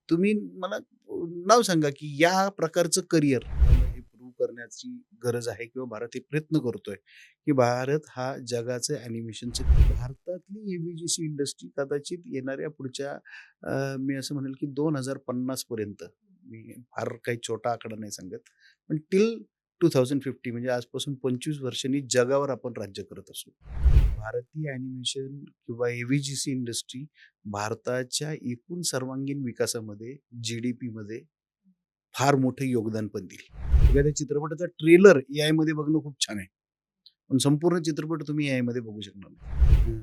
तुम्ही मला नाव सांगा, की या प्रकारचं करियर हे प्रूव्ह करण्याची गरज आहे किंवा भारत हे प्रयत्न करतोय, की भारत हा जगाचं ॲनिमेशनचं भारतातली ए-व्ही-जी-सी इंडस्ट्री कदाचित येणाऱ्या पुढच्या मी असं म्हणेल, की 2050 पर्यंत, मी फार काही छोटा आकडा नाही सांगत, पण टिल 2050 म्हणजे आजपासून 25 वर्षांनी जगावर आपण राज्य करत असू. भारतीय ॲनिमेशन किंवा ए-व्ही-जी-सी इंडस्ट्री भारताच्या एकूण सर्वांगीण विकासामध्ये, जी-डी-पीमध्ये फार मोठं योगदान पण देईल. एखाद्या चित्रपटाचा ट्रेलर एआयमध्ये बघणं खूप छान आहे. पण संपूर्ण चित्रपट तुम्ही एआयमध्ये बघू शकणार नाही.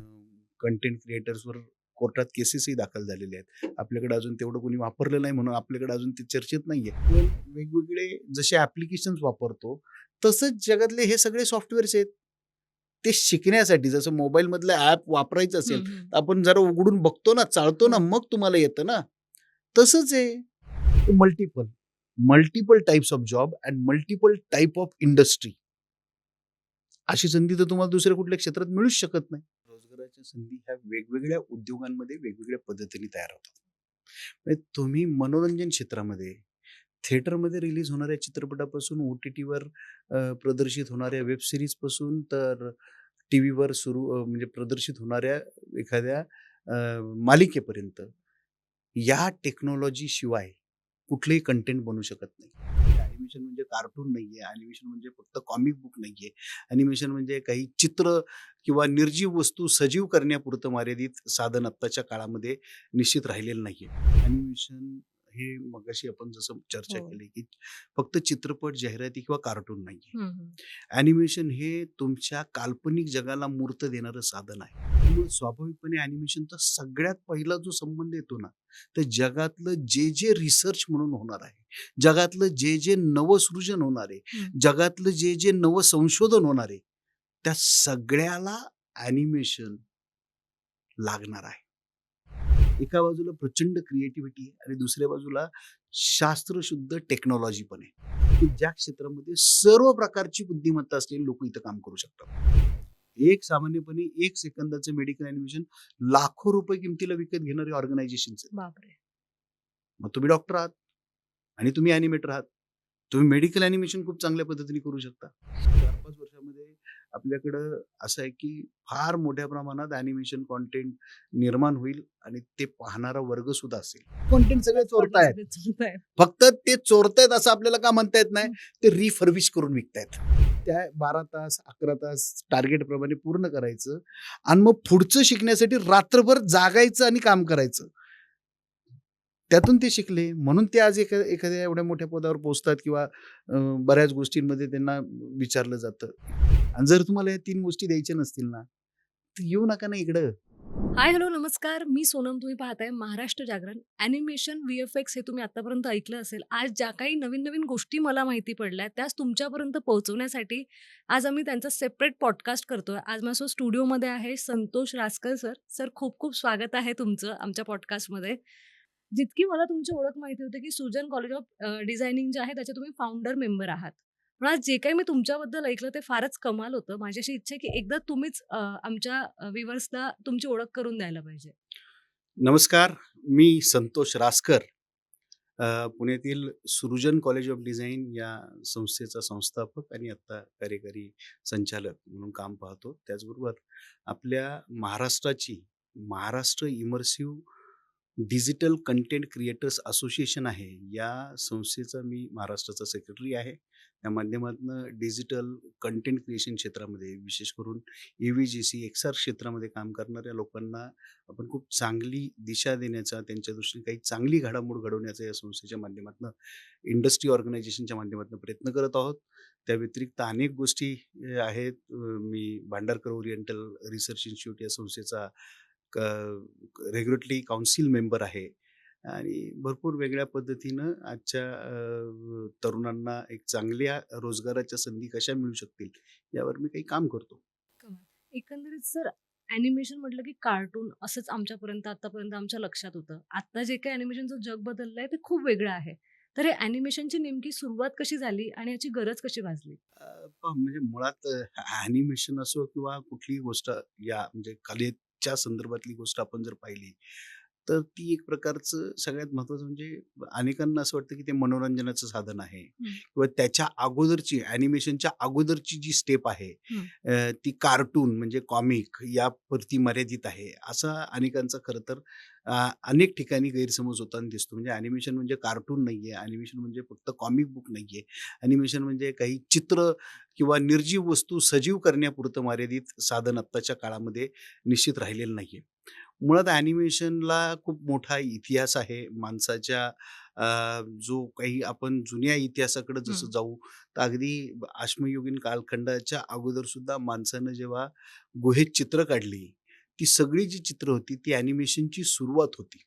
कंटेंट क्रिएटर्सवर कोर्टात केसेसही दाखल झालेले आहेत. आपल्याकडे अजून तेवढं कोणी वापरलं नाही म्हणून आपल्याकडे अजून ते चर्चेत नाहीये. पण वेगवेगळे जसे ॲप्लिकेशन्स वापरतो, तसंच जगातले हे सगळे सॉफ्टवेअर्स आहेत. ते शिकण्यासाठी जसं मोबाईलमधलं ॲप वापरायचं असेल, हं, हं. तर आपण जरा उघडून बघतो ना, चाळतो ना, हो. मग तुम्हाला येतं ना. तसंच आहे. Multiple, multiple types of job and multiple type of industry. अशी संधी तर तुम्हाला दुसऱ्या कुठल्या क्षेत्रात मिळूच शकत नाही. रोजगाराच्या संधी ह्या वेगवेगळ्या उद्योगांमध्ये वेगवेगळ्या पद्धतीने तयार होतात. म्हणजे तुम्ही मनोरंजन क्षेत्रामध्ये, थिएटरमध्ये रिलीज होणाऱ्या चित्रपटापासून ओ-टी-टीवर प्रदर्शित होणाऱ्या वेब सीरीजपासून तर टीव्हीवर म्हणजे प्रदर्शित होणाऱ्या एखाद्या मालिकेपर्यंत, या टेक्नॉलॉजी शिवाय कुठलंही कंटेंट बनू शकत नाही. ॲनिमेशन म्हणजे कार्टून नाहीये, ॲनिमेशन म्हणजे फक्त कॉमिक बुक नाहीये. ॲनिमेशन म्हणजे काही चित्र किंवा निर्जीव वस्तू सजीव करण्यापुरतं मर्यादित साधन आत्ताच्या काळामध्ये निश्चित राहिलेलं नाहीये. ॲनिमेशन हे मगाशी आपण जसं चर्चा हो. केली, की फक्त चित्रपट, जाहिराती किंवा कार्टून नाहीये. हं, हं. ॲनिमेशन हे तुमच्या काल्पनिक जगाला मूर्त देणारं साधन आहे. त्यामुळे स्वाभाविकपणे ॲनिमेशनचा सगळ्यात पहिला जो संबंध येतो ना, तर जगातलं जे रिसर्च म्हणून होणार आहे, जगातलं जे नवसृजन होणार आहे, हं. जगातलं जे नवं संशोधन होणार आहे, त्या सगळ्याला ॲनिमेशन लागणार आहे. एका बाजूला प्रचंड क्रिएटिव्हिटी आहे आणि दुसऱ्या बाजूला शास्त्रशुद्ध टेक्नॉलॉजी पण आहे, की ज्या क्षेत्रामध्ये सर्व प्रकारची बुद्धिमत्ता असलेली लोक इथं काम करू शकतात. एक सामान्यपणे 1 सेकंदाचं मेडिकल ॲनिमेशन लाखो रुपये किमतीला विकत घेणारे ऑर्गनायझेशन्स आहेत. बापरे! मग तुम्ही डॉक्टर आहात आणि तुम्ही ॲनिमेटर आहात. तुम्ही मेडिकल ॲनिमेशन खूप चांगल्या पद्धतीने करू शकता. 4-5 वर्षामध्ये आपल्याकडं असं आहे, की फार मोठ्या प्रमाणात ॲनिमेशन कंटेंट निर्माण होईल आणि ते पाहणारा वर्ग सुद्धा असेल. कंटेंट सगळे हॉटस्पॉटला चोरतायत. सगळे चलतायत. फक्त ते चोरतायत असं आपल्याला का म्हणता येत नाही? हं. ते रिफर्बिश करून विकतायत. त्या 12 तास, 11 तास टार्गेटप्रमाणे पूर्ण करायचं आणि मग पुढचं शिकण्यासाठी रात्रभर जागायचं आणि काम करायचं. त्यातून ते शिकले. म्हणून ते आज एखाद्या एवढ्या मोठ्या पदावर पोहोचतात किंवा बऱ्याच गोष्टींमध्ये त्यांना विचारलं जातं. आणि जर तुम्हाला या 3 गोष्टी द्यायच्या नसतील ना, तर येऊ नका ना इकडं. हाय, हॅलो, नमस्कार. मी सोनम. तुम्ही पाहताय महाराष्ट्र जागरण. ॲनिमेशन, व्ही-एफ-एक्स हे तुम्ही आत्तापर्यंत ऐकलं असेल. आज ज्या काही नवीन-नवीन गोष्टी मला माहिती पडल्या, त्याच तुमच्यापर्यंत पोहोचवण्यासाठी आज आम्ही त्यांचा सेपरेट पॉडकास्ट करतोय. आज माझ्यासोबत स्टुडिओमध्ये आहे संतोष रासकर सर. सर, खूप-खूप स्वागत आहे तुमचं आमच्या पॉडकास्टमध्ये. जितकी मला तुमची ओळख माहिती होती, की सुजन कॉलेज ऑफ डिझायनिंग जे आहे, त्याचे तुम्ही फाउंडर मेंबर आहात. पण आज जे काही मी तुमच्याबद्दल ऐकलं ते फारच कमाल होतं. माझी अशी इच्छा आहे, की एकदा तुम्हीच आमच्या व्ह्युअर्सला तुमची ओळख करून द्यायला पाहिजे. नमस्कार, मी संतोष रासकर. पुण्यातील सृजन कॉलेज ऑफ डिझाइन या संस्थेचा संस्थापक आणि आता कार्यकारी संचालक म्हणून काम पाहतो. त्याचबरोबर आपल्या Maharashtra immersive digital content creators association आहे. या संस्थेचा मी महाराष्ट्राचा सेक्रेटरी आहे. त्या माध्यमातून डिजिटल कंटेंट क्रिएशन क्षेत्रामध्ये विशेष करून ए-व्ही-जी-सी, एक्सआर क्षेत्रामध्ये काम करणाऱ्या लोकांना आपण खूप चांगली दिशा देण्याचा, त्यांच्या दृष्टीने काही चांगली घडामोड घडवण्याचा या संस्थेच्या माध्यमातून, इंडस्ट्री ऑर्गनायझेशनच्या माध्यमातून प्रयत्न करत आहोत. त्या व्यतिरिक्त अनेक गोष्टी आहेत. मी भांडारकर ओरिएंटल रिसर्च इन्स्टिट्यूट या संस्थेचा रेग्युलेटरी काउन्सिल मेंबर आहे आणि भरपूर वेगळ्या पद्धतीनं आजच्या तरुणांना एक चांगल्या रोजगाराच्या संधी कशा मिळू शकतील यावर मी काही काम करतो. कमाल. एकंदरीत सर, ॲनिमेशन म्हटलं की कार्टून असंच आमच्यापर्यंत आतापर्यंत आमच्या लक्षात होतं. आता जे काही ॲनिमेशनचं जग बदललंय ते खूप वेगळं आहे. तर हे ॲनिमेशनची नेमकी सुरुवात कशी झाली आणि याची गरज कशी भासली? पहा म्हणजे मुळात ॲनिमेशन असो किंवा कुठलीही गोष्ट या म्हणजे कलेच्या संदर्भातली गोष्ट आपण जर पाहिली, तर ती एक प्रकारचं सगळ्यात महत्त्वाचं म्हणजे अनेकांना असं वाटतं की ते मनोरंजनाचं साधन आहे हं, किंवा त्याच्या अगोदरची ॲनिमेशनच्या अगोदरची जी स्टेप आहे हं. ती कार्टून म्हणजे कॉमिक यापुरती मर्यादित आहे. असा अनेकांचा खरं तर अनेक ठिकाणी गैरसमज होताना दिसतो. म्हणजे ॲनिमेशन म्हणजे कार्टून नाहीये, ॲनिमेशन म्हणजे फक्त कॉमिक बुक नाहीये. ॲनिमेशन म्हणजे काही चित्र किंवा निर्जीव वस्तू सजीव करण्यापुरतं मर्यादित साधन आत्ताच्या काळामध्ये निश्चित राहिलेलं नाहीये. मुळात ॲनिमेशनला खूप मोठा इतिहास आहे. माणसाच्या जो काही आपण जुन्या इतिहासाकडे जसं हं. जाऊ, तर अगदी अश्मयुगीन कालखंडाच्या अगोदर सुद्धा माणसानं जेव्हा गुहेत चित्र काढली, ती सगळी जी चित्र होती, ती ॲनिमेशनची सुरुवात होती.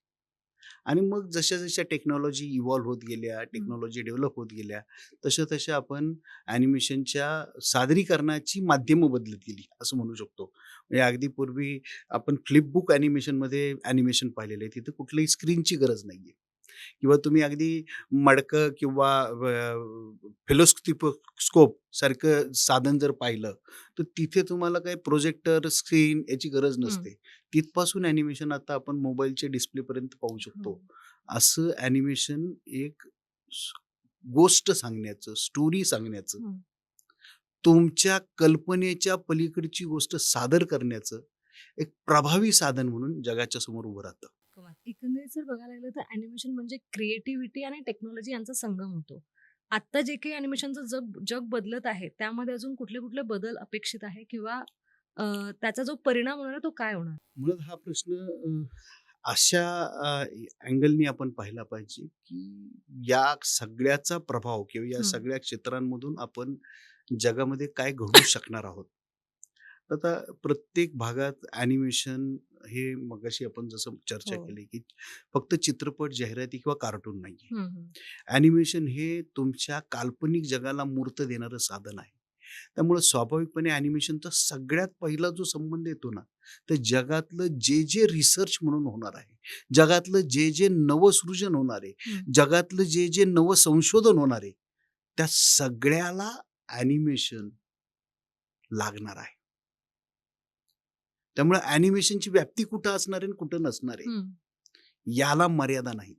आणि मग जशा-जशा टेक्नॉलॉजी इव्हॉल्व होत गेल्या, हं. टेक्नॉलॉजी डेव्हलप होत गेल्या, तशा-तशा आपण ॲनिमेशनच्या सादरीकरणाची माध्यमं बदलत गेली, असं म्हणू शकतो. म्हणजे अगदी पूर्वी आपण फ्लिपबुक ॲनिमेशनमध्ये ॲनिमेशन पाहिलेलं आहे. तिथं कुठल्याही स्क्रीनची गरज नाहीये. किंवा तुम्ही अगदी मडकं किंवा फेलोस्कोप सारखं साधन जर पाहिलं, तर तिथे तुम्हाला काही प्रोजेक्टर, स्क्रीन याची गरज हं. नसते. तिथपासून ॲनिमेशन आता आपण मोबाईलच्या डिस्प्लेपर्यंत पाहू हो. शकतो. असं ॲनिमेशन एक स गोष्ट सांगण्याचं, स्टोरी सांगण्याचं, हं. तुमच्या कल्पनेच्या पलीकडची गोष्ट सादर करण्याचं एक प्रभावी साधन म्हणून जगाच्या समोर उभं राहतं. कमाल. एकंदरीत जर बघायला गेलं तर ॲनिमेशन म्हणजे क्रिएटिव्हिटी आणि टेक्नॉलॉजी यांचा संगम होतो. आत्ता जे काही ॲनिमेशनचं जग जग बदलत आहे, त्यामध्ये अजून कुठले-कुठले बदल अपेक्षित आहे किंवा अ, त्याचा जो परिणाम होणार आहे तो काय होणार? मुळात हा प्रश्न अशा अँगलनी आपण पाहिला पाहिजे, की या सगळ्याचा प्रभाव किंवा या हं. सगळ्या क्षेत्रांमधून आपण जगामध्ये काय घडवू शकणार आहोत. आता प्रत्येक भागात ॲनिमेशन हे मगाशी आपण जसं चर्चा हो. केली, की फक्त चित्रपट, जाहिराती किंवा कार्टून नाहीये. हं, हं. ॲनिमेशन हे तुमच्या काल्पनिक जगाला मूर्त देणारं साधन आहे. त्यामुळे स्वाभाविकपणे ॲनिमेशनचा सगळ्यात पहिला जो संबंध येतो ना, तर जगातलं जे रिसर्च म्हणून होणार आहे, जगातलं जे नवसृजन होणार आहे, हं. जगातलं जे नवं संशोधन होणार आहे, त्या सगळ्याला ॲनिमेशन लागणार आहे. त्यामुळे ॲनिमेशनची व्याप्ती कुठं असणार आहे आणि कुठं नसणार आहे, हं. याला मर्यादा नाहीत.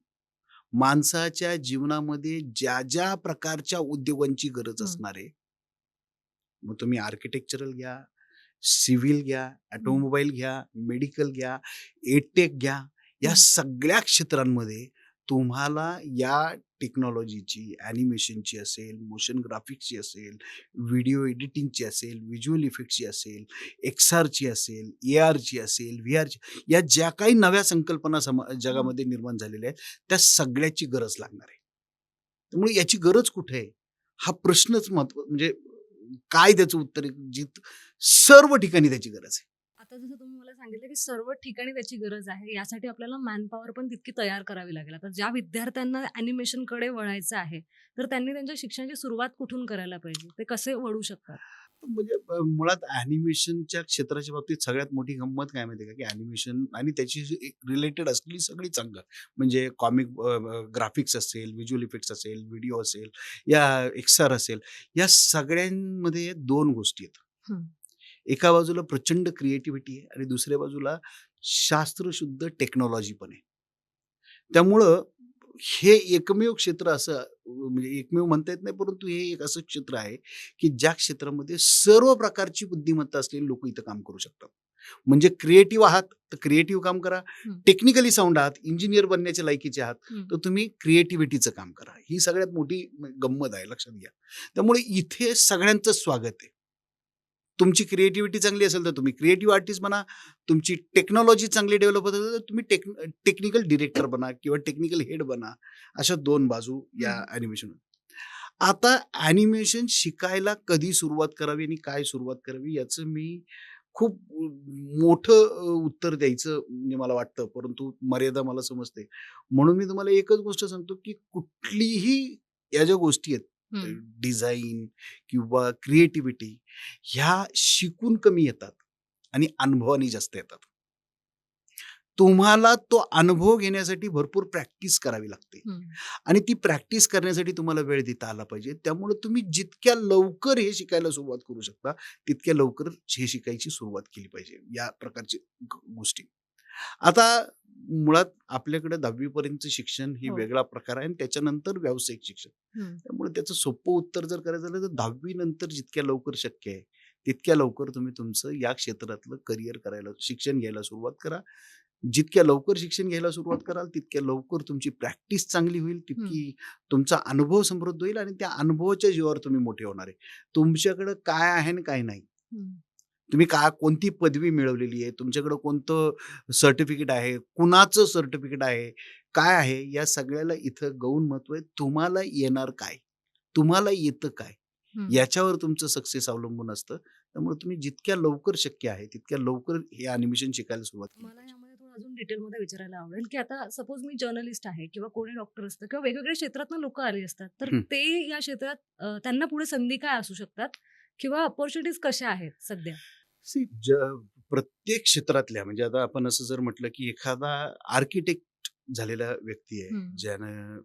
माणसाच्या जीवनामध्ये ज्या प्रकारच्या उद्योगांची गरज हं. असणार आहे, मग तुम्ही आर्किटेक्चरल घ्या, सिव्हिल घ्या, हं. ऑटोमोबाईल घ्या, मेडिकल घ्या, एडटेक घ्या, या हं. सगळ्या क्षेत्रांमध्ये तुम्हाला या टेक्नॉलॉजीची, ॲनिमेशनची असेल, मोशन ग्राफिक्सची असेल, व्हिडिओ एडिटिंगची असेल, व्हिज्युअल इफेक्ट्सची असेल, एक्सआरची असेल, एआरची असेल, व्हीआरची, या ज्या काही नव्या संकल्पना हं. जगामध्ये निर्माण झालेल्या आहेत, त्या सगळ्याची गरज लागणार आहे. त्यामुळे याची गरज कुठे आहे? हा प्रश्नच म्हणजे काय त्याचं उत्तर आहे? सर्व ठिकाणी त्याची गरज आहे. आता जसं तुम्ही मला सांगितलं, की सर्व ठिकाणी त्याची गरज आहे. यासाठी आपल्याला मॅनपॉवर पण तितकी तयार करावी लागेल. आता ज्या विद्यार्थ्यांना ॲनिमेशनकडे वळायचं आहे, तर त्यांनी त्यांच्या शिक्षणाची सुरुवात कुठून करायला पाहिजे? ते कसे वळू शकतात? म्हणजे मुळात ॲनिमेशनच्या क्षेत्राच्या बाबतीत सगळ्यात मोठी गंमत काय माहिती आहे का, की ॲनिमेशन आणि त्याची जी रिलेटेड असलेली सगळी संघ म्हणजे कॉमिक ग्राफिक्स असेल, व्हिज्युअल इफेक्ट्स असेल, व्हिडिओ असेल, या एक्सआर असेल, या सगळ्यांमध्ये 2 गोष्टी आहेत. हं. एका एका बाजूला प्रचंड क्रिएटिव्हिटी आहे आणि दुसऱ्या बाजूला शास्त्रशुद्ध टेक्नॉलॉजी पण आहे. त्यामुळं हे एकमेव क्षेत्र असं म्हणजे एकमेव म्हणता येत नाही, परंतु हे एक असं क्षेत्र आहे, की ज्या क्षेत्रामध्ये सर्व प्रकारची बुद्धिमत्ता असलेली लोकं इथं काम करू शकतात. म्हणजे क्रिएटिव्ह आहात, तर क्रिएटिव्ह काम करा. हं. टेक्निकली साउंड आहात, इंजिनिअर बनण्याच्या लायकीचे आहात, हं. तर तुम्ही क्रिएटिव्हिटीचं काम करा. ही सगळ्यात मोठी गंमत आहे, लक्षात घ्या. त्यामुळे इथे सगळ्यांचं स्वागत आहे. तुमची क्रिएटिव्हिटी चांगली असेल तर तुम्ही क्रिएटिव्ह आर्टिस्ट बना. तुमची टेक्नॉलॉजी चांगली डेव्हलप होत असेल तर तुम्ही टेक्निकल डिरेक्टर बना किंवा टेक्निकल हेड बना. अशा 2 बाजू या हं. ॲनिमेशन. आता ॲनिमेशन शिकायला कधी सुरुवात करावी आणि काय सुरुवात करावी याचं मी खूप मोठं उत्तर द्यायचं म्हणजे मला वाटतं, परंतु मर्यादा मला समजते. म्हणून मी तुम्हाला एकच गोष्ट सांगतो, की कुठलीही या ज्या गोष्टी आहेत, हं. डिझाइन किंवा क्रिएटिव्हिटी, ह्या शिकून कमी येतात आणि अनुभवाने जास्त येतात. तुम्हाला तो अनुभव घेण्यासाठी भरपूर प्रॅक्टिस करावी लागते. हं. आणि ती प्रॅक्टिस करण्यासाठी तुम्हाला वेळ देता आला पाहिजे. त्यामुळे तुम्ही जितक्या लवकर हे शिकायला सुरुवात करू शकता, तितक्या लवकर हे शिकायची सुरुवात केली पाहिजे. या प्रकारची गोष्टी. आता मुळात आपल्याकडे 10वी पर्यंतचं शिक्षण ही हो. वेगळा प्रकार आहे आणि त्याच्यानंतर व्यावसायिक शिक्षण. हं. त्यामुळे त्याचं सोपं उत्तर जर करायचं झालं तर 10वी नंतर जितक्या लवकर शक्य आहे, तितक्या लवकर तुम्ही तुमचं या क्षेत्रातलं करियर करायला शिक्षण घ्यायला सुरुवात करा. जितक्या लवकर शिक्षण घ्यायला सुरुवात कराल, तितक्या लवकर तुमची प्रॅक्टिस चांगली होईल, हं. तितकी तुमचा अनुभव समृद्ध होईल आणि त्या अनुभवाच्या जीवावर तुम्ही मोठे होणार आहे. तुमच्याकडे काय आहे आणि काय नाही. हं. तुम्ही कोणती पदवी मिळवलेली आहे, तुमच्याकडे कोणतं सर्टिफिकेट आहे, कुणाचं सर्टिफिकेट आहे, काय आहे, या सगळ्याला इथं गौण महत्त्व आहे. तुम्हाला येणार काय? तुम्हाला येतं काय? हं. याच्यावर तुमचं सक्सेस अवलंबून असतं. त्यामुळे तुम्ही जितक्या लवकर शक्य आहे, तितक्या लवकर हे ॲनिमेशन शिकायला सुरुवात केली मला पाहिजे. यामध्ये थोडं अजून डिटेलमध्ये विचारायला आवडेल, की आता सपोज मी जर्नलिस्ट आहे किंवा कोणी डॉक्टर असतं किंवा वेगवेगळ्या क्षेत्रातनं लोकं आली असतात. तर हं. ते या क्षेत्रात त्यांना पुढे संधी काय असू शकतात किंवा अपॉर्च्युनिटीज कशा आहेत सध्या? सी प्रत्येक क्षेत्रातल्या म्हणजे आता आपण असं जर म्हटलं, की एखादा आर्किटेक्ट झालेला व्यक्ती आहे, हं. ज्यानं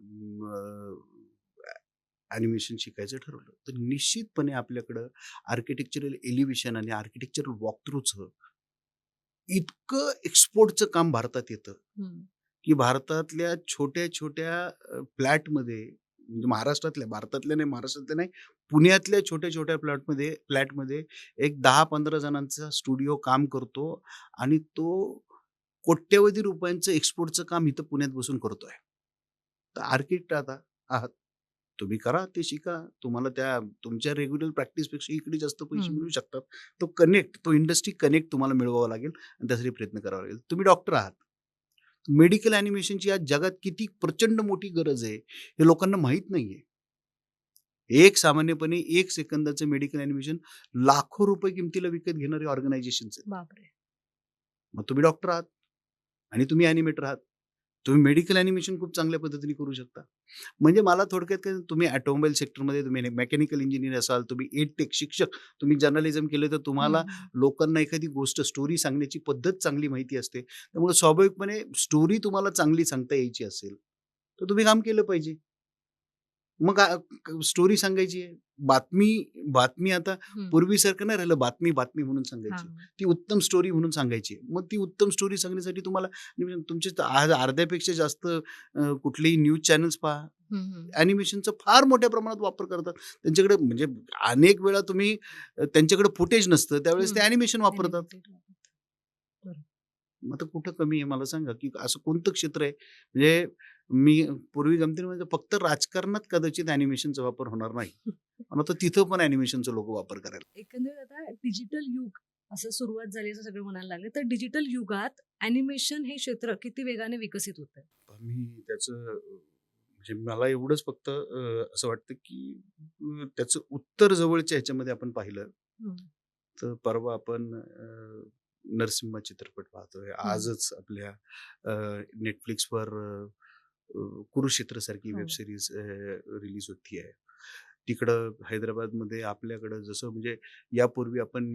ॲनिमेशन शिकायचं ठरवलं, तर निश्चितपणे आपल्याकडं आर्किटेक्चरल एलिव्हेशन आणि आर्किटेक्चरल वॉकथ्रूचं इतकं एक्सपोर्टचं काम भारतात येतं, हं. की भारतातल्या छोट्या-छोट्या फ्लॅटमध्ये म्हणजे भारतातल्या नाही, महाराष्ट्रातल्या नाही, पुण्यातल्या छोट्या-छोट्या फ्लॅटमध्ये एक 10-15 जणांचा स्टुडिओ काम करतो आणि तो कोट्यवधी रुपयांचं एक्सपोर्टचं काम इथं पुण्यात बसून करतोय. तर आर्किटेक्ट आता आहात. तुम्ही करा, ते शिका. तुम्हाला तुमच्या रेग्युलर प्रॅक्टिसपेक्षा इकडे जास्त पैसे हं. मिळू शकतात. तो इंडस्ट्री कनेक्ट तुम्हाला मिळवावा लागेल आणि त्यासाठी प्रयत्न करावा लागेल. तुम्ही डॉक्टर आहात. मेडिकल ॲनिमेशनची आज जगात किती प्रचंड मोठी गरज आहे, हे लोकांना माहीत नाहीये. सामान्यपणे 1 सेकंदाचं मेडिकल ॲनिमेशन लाखो रुपये किमतीला विकत घेणारे ऑर्गनायझेशन्स आहेत. बापरे! मग तुम्ही डॉक्टर आहात आणि तुम्ही ॲनिमेटर आहात. तुम्ही मेडिकल ॲनिमेशन खूप चांगल्या पद्धतीने करू शकता. म्हणजे मला थोडक्यात काय तुम्ही ऑटोमोबाईल सेक्टरमध्ये तुम्ही मेकॅनिकल इंजिनिअर असाल, तुम्ही एड-टेक शिक्षक, तुम्ही जर्नलिझम केलं तर हं, तुम्हाला हं. लोकांना एखादी गोष्ट स्टोरी सांगण्याची पद्धत चांगली माहिती असते. त्यामुळे स्वाभाविकपणे स्टोरी तुम्हाला चांगली सांगता यायची असेल, तर तुम्ही काम केलं पाहिजे. मग स्टोरी सांगायची आहे. बातमी बातमी आता हं. पूर्वीसारखं नाही राहिलं बातमी म्हणून सांगायची. हां. ती उत्तम स्टोरी म्हणून सांगायची. मग ती उत्तम स्टोरी सांगण्यासाठी तुम्हाला तुमचे आज अर्ध्यापेक्षा जास्त कुठलेही न्यूज चॅनल्स पहा. हं, हं. ॲनिमेशनचा फार मोठ्या प्रमाणात वापर करतात. त्यांच्याकडे म्हणजे अनेक वेळा तुम्ही त्यांच्याकडे फुटेज नसतं. त्यावेळेस ते हं. ॲनिमेशन वापरतात. एनिमेटेड वापरतात. बरोबर. मग आता कुठं कमी आहे मला सांगा, की असं कोणतं क्षेत्र आहे? म्हणजे मी पूर्वी गमतीने म्हणजे फक्त राजकारणात कदाचित ॲनिमेशनचा वापर होणार नाही. पण आता तिथं पण ॲनिमेशनचा लोकं वापर करायला. एकंदरीत आता डिजिटल युग असं सुरुवात झाली असं सगळं म्हणायला लागले. तर डिजिटल युगात ॲनिमेशन हे क्षेत्र किती वेगाने विकसित होतंय? मी त्याचं म्हणजे मला एवढंच फक्त असं वाटतं, की त्याचं उत्तर जवळच्या ह्याच्यामध्ये आपण पाहिलं, हं. तर परवा आपण नरसिंहा चित्रपट पाहतोय. हं. आजच आपल्या Netflixवर कुरुक्षेत्र सारखी हो. वेब सीरीज रिलीज होती आहे. तिकडं हैदराबादमध्ये आपल्याकडं जसं म्हणजे यापूर्वी आपण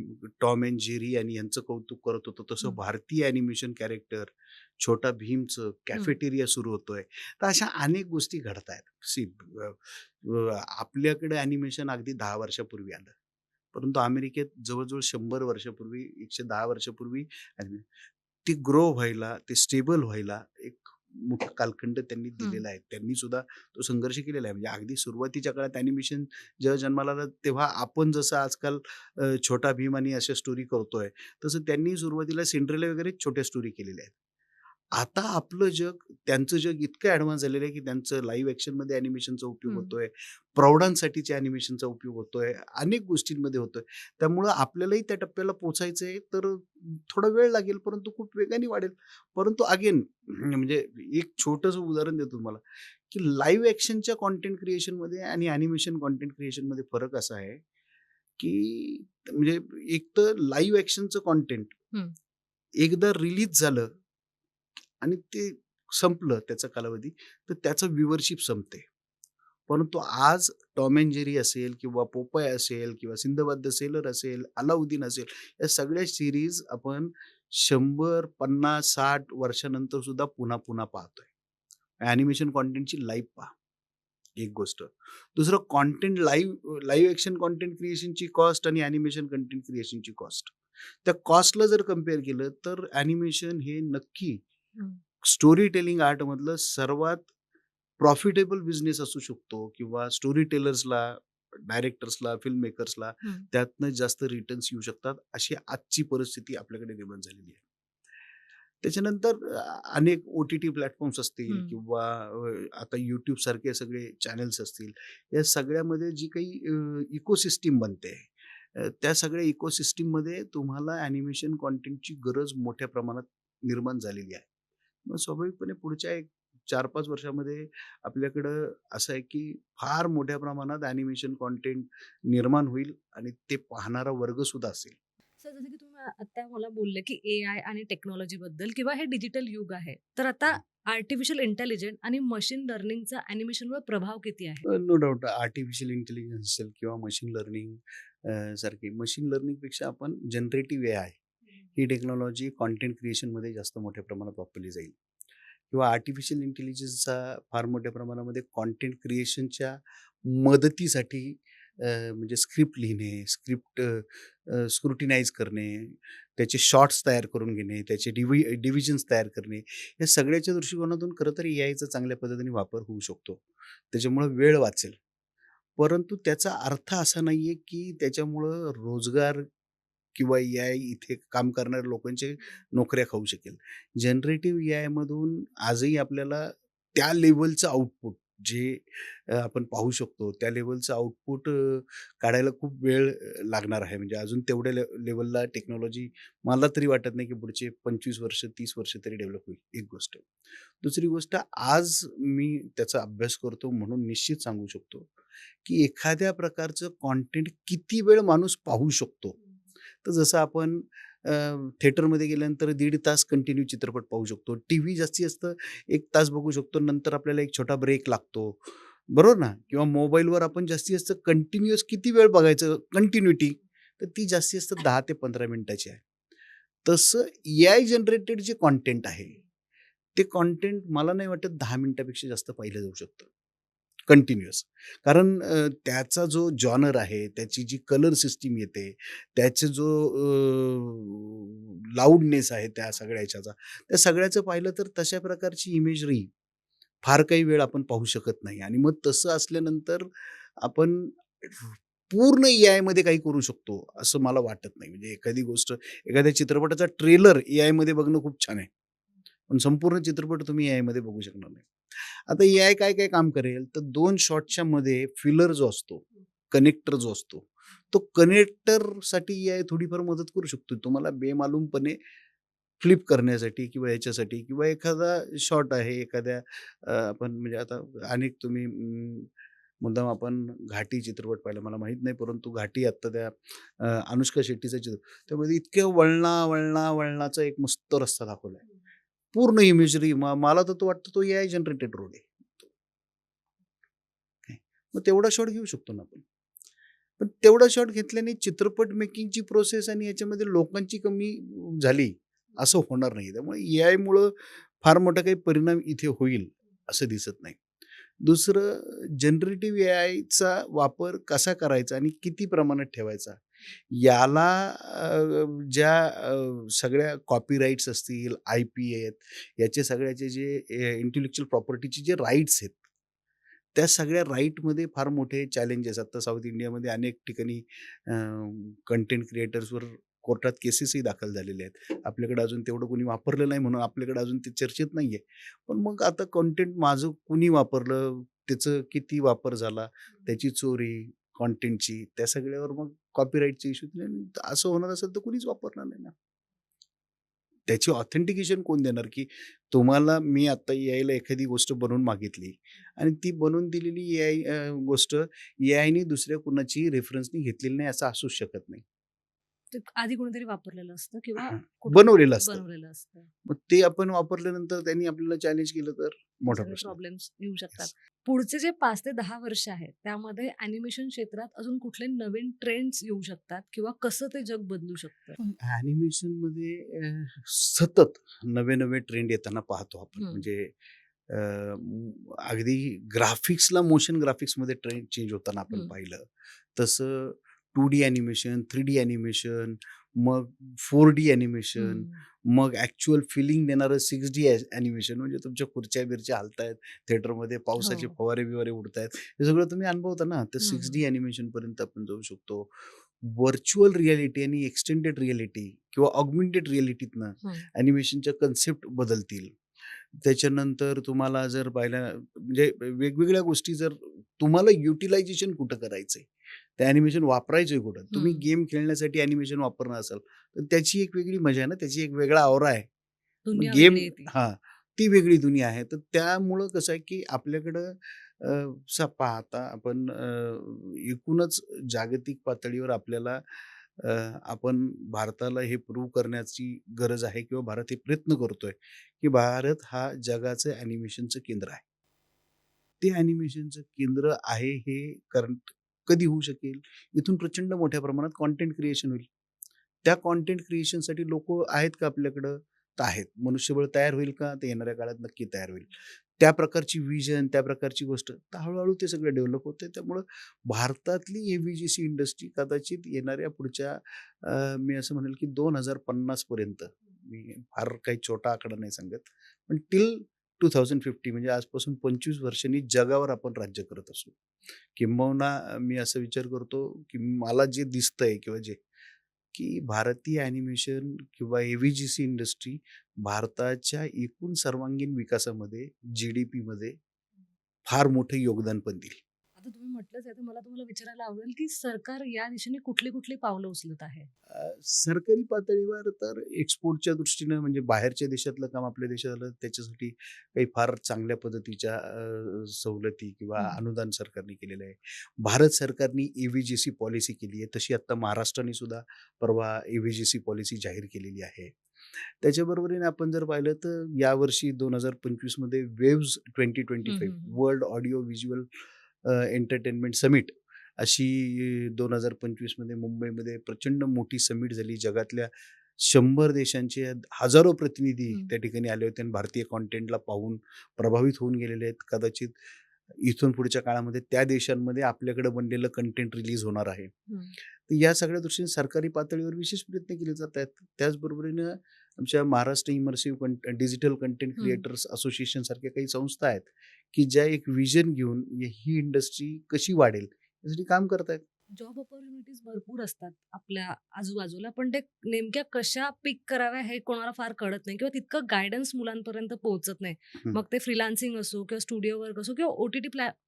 टॉम अँड जेरी आणि यांचं कौतुक करत होतो, तसं हं. भारतीय ॲनिमेशन कॅरेक्टर, छोटा भीमचं हं. कॅफेटेरिया सुरू होतोय. तर अशा अनेक गोष्टी घडतायत. सी आपल्याकडे ॲनिमेशन अगदी 10 वर्षापूर्वी आलं. परंतु अमेरिकेत जवळ-जवळ 100 वर्षापूर्वी, 110 वर्षापूर्वी ते ग्रो व्हायला, ते स्टेबल व्हायला एक मोठा कालखंड त्यांनी हं. दिलेला आहे. त्यांनी सुद्धा तो संघर्ष केलेला आहे. म्हणजे अगदी सुरुवातीच्या काळात ॲनिमेशन जेव्हा जन्माला आलं, तेव्हा आपण जसं आजकाल छोटा भीम आणि अशा स्टोरी करतोय, तसं त्यांनी सुरुवातीला सिंड्रेला वगैरे छोट्या स्टोरी केलेल्या आहेत. आता आपलं जग, त्यांचं जग इतकं ॲडव्हान्स झालेलं आहे, की त्यांचं लाईव्ह ॲक्शनमध्ये ॲनिमेशनचा उपयोग हं. होतोय. प्रौढांसाठीच्या ॲनिमेशनचा उपयोग होतोय. अनेक गोष्टींमध्ये होतोय. त्यामुळं आपल्यालाही त्या टप्प्याला पोहोचायचं आहे, तर थोडा वेळ लागेल, परंतु खूप वेगाने वाढेल. परंतु अगेन म्हणजे एक छोटंसं उदाहरण देतो तुम्हाला, की लाईव्ह ॲक्शनच्या कंटेंट क्रिएशनमध्ये आणि ॲनिमेशन कंटेंट क्रिएशनमध्ये फरक असा आहे, की म्हणजे एक तर लाईव्ह ॲक्शनचं कंटेंट हं. एकदा रिलीज झालं आणि ते संपलं त्याचा कालावधी, तर त्याचं व्ह्यूवरशिप संपते. परंतु आज टॉम अँड जेरी असेल किंवा पोपाय असेल किंवा सिंदबाद द सेलर असेल, अलाउद्दीन असेल, या सगळ्या सीरीज आपण 100, 50, 60 वर्षानंतर सुद्धा पुन्हा-पुन्हा पाहतोय. ॲनिमेशन कंटेंटची लाईफ पहा, एक गोष्ट. दुसरं content live live action content क्रिएशनची कॉस्ट आणि ॲनिमेशन कंटेंट क्रिएशनची कॉस्ट. त्या कॉस्टला जर कम्पेअर केलं तर ॲनिमेशन हे नक्की हं. स्टोरी टेलिंग आर्टमधलं सर्वात प्रॉफिटेबल बिझनेस असू शकतो किंवा स्टोरी टेलर्सला, डायरेक्टर्सला, फिल्म मेकर्सला हं. त्यातनं जास्त रिटर्न्स येऊ शकतात, अशी आजची परिस्थिती आपल्याकडे निर्माण झालेली आहे. त्याच्यानंतर अनेक ओ-टी-टी प्लॅटफॉर्म्स असतील हं. किंवा आता YouTube सारखे सगळे चॅनल्स असतील. या सगळ्यामध्ये जी काही इकोसिस्टम बनते, त्या सगळ्या इकोसिस्टममध्ये तुम्हाला ॲनिमेशन कंटेंटची गरज मोठ्या प्रमाणात निर्माण झालेली आहे. मग स्वाभाविकपणे पुढच्या एक 4-5 वर्षामध्ये आपल्याकडं असं आहे, की फार मोठ्या प्रमाणात ॲनिमेशन कंटेंट निर्माण होईल आणि ते पाहणारा वर्गसुद्धा असेल. सर जसं की तुम्ही आता मला बोलले, की एआय आणि टेक्नॉलॉजीबद्दल किंवा हे डिजिटल युग आहे. तर आता आर्टिफिशियल इंटेलिजन्स आणि मशीन लर्निंगचा ॲनिमेशनवर प्रभाव किती आहे? नो डाउट आर्टिफिशियल इंटेलिजन्स असेल किंवा मशीन लर्निंग सारखी मशीन लर्निंगपेक्षा आपण जनरेटिव्ह एआय ही टेक्नॉलॉजी कंटेंट क्रिएशनमध्ये जास्त मोठ्या प्रमाणात वापरली जाईल किंवा आर्टिफिशियल इंटेलिजन्सचा फार मोठ्या प्रमाणामध्ये कंटेंट क्रिएशनच्या मदतीसाठी म्हणजे स्क्रिप्ट लिहिणे, स्क्रिप्ट स्क्रुटिनाइज करणे, त्याचे शॉर्ट्स तयार करून घेणे, त्याचे डिव्हिजन्स तयार करणे, या सगळ्याच्या दृष्टिकोनातून खरं तर एआयचा चांगल्या पद्धतीने वापर होऊ शकतो. त्याच्यामुळं वेळ वाचेल. परंतु त्याचा अर्थ असा नाहीये, की त्याच्यामुळं रोजगार किंवा एआय इथे काम करणाऱ्या लोकांचे नोकऱ्या खाऊ शकेल. जनरेटिव्ह एआयमधून आजही आपल्याला त्या लेव्हलचं आउटपुट जे आपण पाहू शकतो, त्या लेव्हलचं आउटपुट काढायला खूप वेळ लागणार आहे. म्हणजे अजून तेवढ्या लेव्हलला टेक्नॉलॉजी मला तरी वाटत नाही, की पुढचे 25 वर्ष, 30 वर्ष तरी डेव्हलप होईल, एक गोष्ट. दुसरी गोष्ट आज मी त्याचा अभ्यास करतो म्हणून निश्चित सांगू शकतो, की एखाद्या प्रकारचं कंटेंट किती वेळ माणूस पाहू शकतो. तर जसं आपण थिएटरमध्ये गेल्यानंतर 1.5 तास कंटिन्यू चित्रपट पाहू शकतो. टीव्ही जास्तीत जास्त 1 तास बघू शकतो. नंतर आपल्याला एक छोटा ब्रेक लागतो. बरोबर ना? किंवा मोबाईलवर आपण जास्तीत जास्त कंटिन्युअस किती वेळ बघायचं कंटिन्युटी, तर ती जास्तीत जास्त 10 ते 15 मिनिटाची आहे. तसं एआय जनरेटेड जे कंटेंट आहे, ते कंटेंट मला नाही वाटत 10 मिनिटापेक्षा जास्त पाहिलं जाऊ शकतं. कंटिन्युअस. कारण त्याचा जो जॉनर आहे, त्याची जी कलर सिस्टम येते, त्याचा जो लाऊडनेस आहे त्या सगळ्या ह्याच्याचा, त्या सगळ्याचं पाहिलं तर तशा प्रकारची इमेजरी फार काही वेळ आपण पाहू शकत नाही आणि मग तसं असल्यानंतर आपण पूर्ण एआयमध्ये काही करू शकतो, असं मला वाटत नाही. म्हणजे एखादी गोष्ट, एखाद्या चित्रपटाचा ट्रेलर एआयमध्ये बघणं खूप छान आहे. पण संपूर्ण चित्रपट तुम्ही एआयमध्ये बघू शकणार नाही. आता एआय काय-काय काम करेल, तर 2 शॉटच्या मध्ये फिलर जो असतो, कनेक्टर जो असतो, तो कनेक्टरसाठी एआय थोडीफार मदत करू शकतो. तुम्हाला बेमालूमपणे फ्लिप करण्यासाठी किंवा ह्याच्यासाठी किंवा एखादा शॉट आहे एखाद्या आपण म्हणजे आता अनेक तुम्ही मुद्दाम आपण घाटी चित्रपट पाहिला मला माहीत नाही, परंतु घाटी आत्ता त्या अनुष्का शेट्टीचा त्यामध्ये इतक्या वळणाचा एक मस्त रस्ता दाखवलाय. पूर्ण इमेजरी मला तर तो वाटतं तो एआय जनरेटेड रोड आहे. काय. मग तेवढा शॉट घेऊ शकतो ना आपण. पण तेवढा शॉट घेतल्याने चित्रपट मेकिंगची प्रोसेस आणि याच्यामध्ये लोकांची कमी झाली, असं होणार नाही. त्यामुळे एआयमुळं फार मोठा काही परिणाम इथे होईल, असं दिसत नाही. दुसरं जनरेटिव्ह एआयचा वापर कसा करायचा आणि किती प्रमाणात ठेवायचा, याला सगळ्या कॉपीराइट्स असतील, आय-पी आहेत, याचे सगळ्याचे जे इंटेलेक्चुअल प्रॉपर्टीचे जे राइट्स आहेत, त्या सगळ्या राईटमध्ये फार मोठे चॅलेंजेस आता साऊथ इंडियामध्ये अनेक ठिकाणी कंटेंट क्रिएटर्सवर कोर्टात केसेसही दाखल झालेले आहेत. आपल्याकडे अजून तेवढं कोणी वापरलं नाही म्हणून आपल्याकडे अजून ते चर्चेत नाहीये. पण मग आता कंटेंट माझं कुणी वापरलं, त्याचं किती वापर झाला, त्याची चोरी कंटेंटची, त्या सगळ्यावर मग कॉपीराईटचे इश्यू असं होणार असेल तर कुणीच वापरणार नाही ना. त्याची ऑथेंटिकेशन कोण देणार, की तुम्हाला मी आता एआयला एखादी गोष्ट बनवून मागितली आणि ती बनवून दिलेली एआय गोष्ट एआयनी दुसऱ्या कुणाची रेफरन्सनी घेतलेली नाही असं असूच शकत नाही. ते आधी कोणीतरी वापरलेलं असतं किंवा हां, कुठून बनवलेलं असतं. बनवलेलं असतं. मग ते आपण वापरल्यानंतर त्यांनी आपल्याला चॅलेंज केलं तर मोठा सगळे प्रश्न. प्रॉब्लेम्स येऊ शकतात. येस. पुढचे जे 5 ते 10 वर्ष आहेत, त्यामध्ये ॲनिमेशन क्षेत्रात अजून कुठले नवीन ट्रेंड्स येऊ शकतात किंवा कसं ते जग बदलू शकतं? ॲनिमेशनमध्ये सतत नवे-नवे ट्रेंड येताना पाहतो आपण. हं. म्हणजे अगदी ग्राफिक्सला मोशन ग्राफिक्समध्ये ट्रेंड चेंज होताना आपण हं. पाहिलं. तसं 2D ॲनिमेशन, 3D ॲनिमेशन, मग 4D ॲनिमेशन, हं. मग ॲक्चुअल फिलिंग देणारं 6D ॲनिमेशन म्हणजे तुमच्या खुर्च्या-बिर्च्या हलतायत थिएटरमध्ये, पावसाचे हो. फवारे-बिवारे उडतायत. हे सगळं तुम्ही अनुभवता ना. तर हं, हं. 6D ॲनिमेशनपर्यंत आपण जाऊ शकतो. व्हर्चुअल रिॲलिटी आणि एक्सटेंडेड रिॲलिटी किंवा ऑगमेंटेड रिॲलिटीतनं हं. ॲनिमेशनच्या कन्सेप्ट बदलतील. त्याच्यानंतर तुम्हाला जर पाहिलं म्हणजे वेगवेगळ्या गोष्टी जर तुम्हाला युटिलायझेशन कुठं करायचंय, ते ॲनिमेशन वापरायचंय कुठं? तुम्ही हं. गेम खेळण्यासाठी ॲनिमेशन वापरणार असाल, तर त्याची एक वेगळी मजा आहे ना, त्याची एक वेगळा औरा आहे. मग दुनिया गेम वेगळी आहे ती. हां, ती वेगळी दुनिया आहे. तर त्यामुळं कसं आहे, की आपल्याकडं अ, पाहता आपण एकूणच जागतिक पातळीवर आपल्याला अ, आपण भारताला हे प्रूव्ह करण्याची गरज आहे किंवा भारत हे प्रयत्न करतोय, की भारत हा जगाचं ॲनिमेशनचं केंद्र आहे. ते ॲनिमेशनचं केंद्र आहे हे कारण कधी होऊ शकेल? इथून प्रचंड मोठ्या प्रमाणात कंटेंट क्रिएशन होईल. त्या कंटेंट क्रिएशनसाठी लोकं आहेत का आपल्याकडं? तर आहेत. मनुष्यबळ तयार होईल का? ते येणाऱ्या काळात नक्की तयार होईल. त्या प्रकारची व्हिजन, त्या प्रकारची गोष्ट तर हळू ते सगळं डेव्हलप होतंय. त्यामुळं भारतातली ए-व्ही-जी-सी इंडस्ट्री कदाचित येणाऱ्या पुढच्या मी असं म्हणेल की 2050 पर्यंत, मी फार काही छोटा आकडा नाही सांगत, पण टिल 2050 म्हणजे आजपासून 25 वर्षांनी जगावर आपण राज्य करत असू. किंबहुना मी असा विचार करतो, की मला जे दिसतंय किंवा जे, की भारतीय ॲनिमेशन किंवा ए-व्ही-जी-सी इंडस्ट्री भारताच्या एकूण सर्वांगीण विकासामध्ये, जी-डी-पीमध्ये फार मोठं योगदान पण देईल. आता तुम्ही म्हटलंच आहे, तर मला तुम्हाला विचारायला आवडेल, की सरकार या दिशेने कुठली-कुठली पावलं उचलत आहे? सरकारी पातळीवर तर एक्सपोर्टच्या दृष्टीनं म्हणजे बाहेरच्या देशातलं काम आपल्या देशात आलं त्याच्यासाठी काही फार चांगल्या पद्धतीच्या सवलती किंवा हं. अनुदान सरकारने केलेलं आहे. भारत सरकारने ए-व्ही-जी-सी पॉलिसी केली आहे. तशी आता महाराष्ट्राने सुद्धा परवा ए-व्ही-जी-सी पॉलिसी जाहीर केलेली आहे. त्याच्याबरोबरीने आपण जर पाहिलं तर यावर्षी 2025 मध्ये वेव्हज हं, 2025 हं, हं. World audio visual entertainment summit अशी 2025 मध्ये मुंबईमध्ये प्रचंड मोठी समिट झाली. जगातल्या 100 देशांचे हजारो प्रतिनिधी हं, त्या ठिकाणी आले होते आणि भारतीय कंटेंटला पाहून प्रभावित होऊन गेलेले आहेत. कदाचित इथून पुढच्या काळामध्ये त्या देशांमध्ये आपल्याकडे बनलेलं कंटेंट रिलीज होणार आहे. हं, तर या सगळ्या दृष्टीने सरकारी पातळीवर विशेष प्रयत्न केले जात आहेत. त्याचबरोबरीनं आमच्या महाराष्ट्र इमर्सिव्ह डिजिटल कंटेंट हं. क्रिएटर्स असोसिएशन सारख्या काही संस्था आहेत, की ज्या एक व्हिजन घेऊन ही इंडस्ट्री कशी वाढेल यासाठी काम करत आहेत. जॉब अपॉर्च्युनिटीज भरपूर असतात आपल्या आजूबाजूला, पण ते नेमक्या कशा पिक कराव्या हे कोणाला फार कळत नाही किंवा तितकं गाईडन्स मुलांपर्यंत पोहोचत नाही. हं, मग ते फ्रीलान्सिंग असो किंवा स्टुडिओ वर्क असो किंवा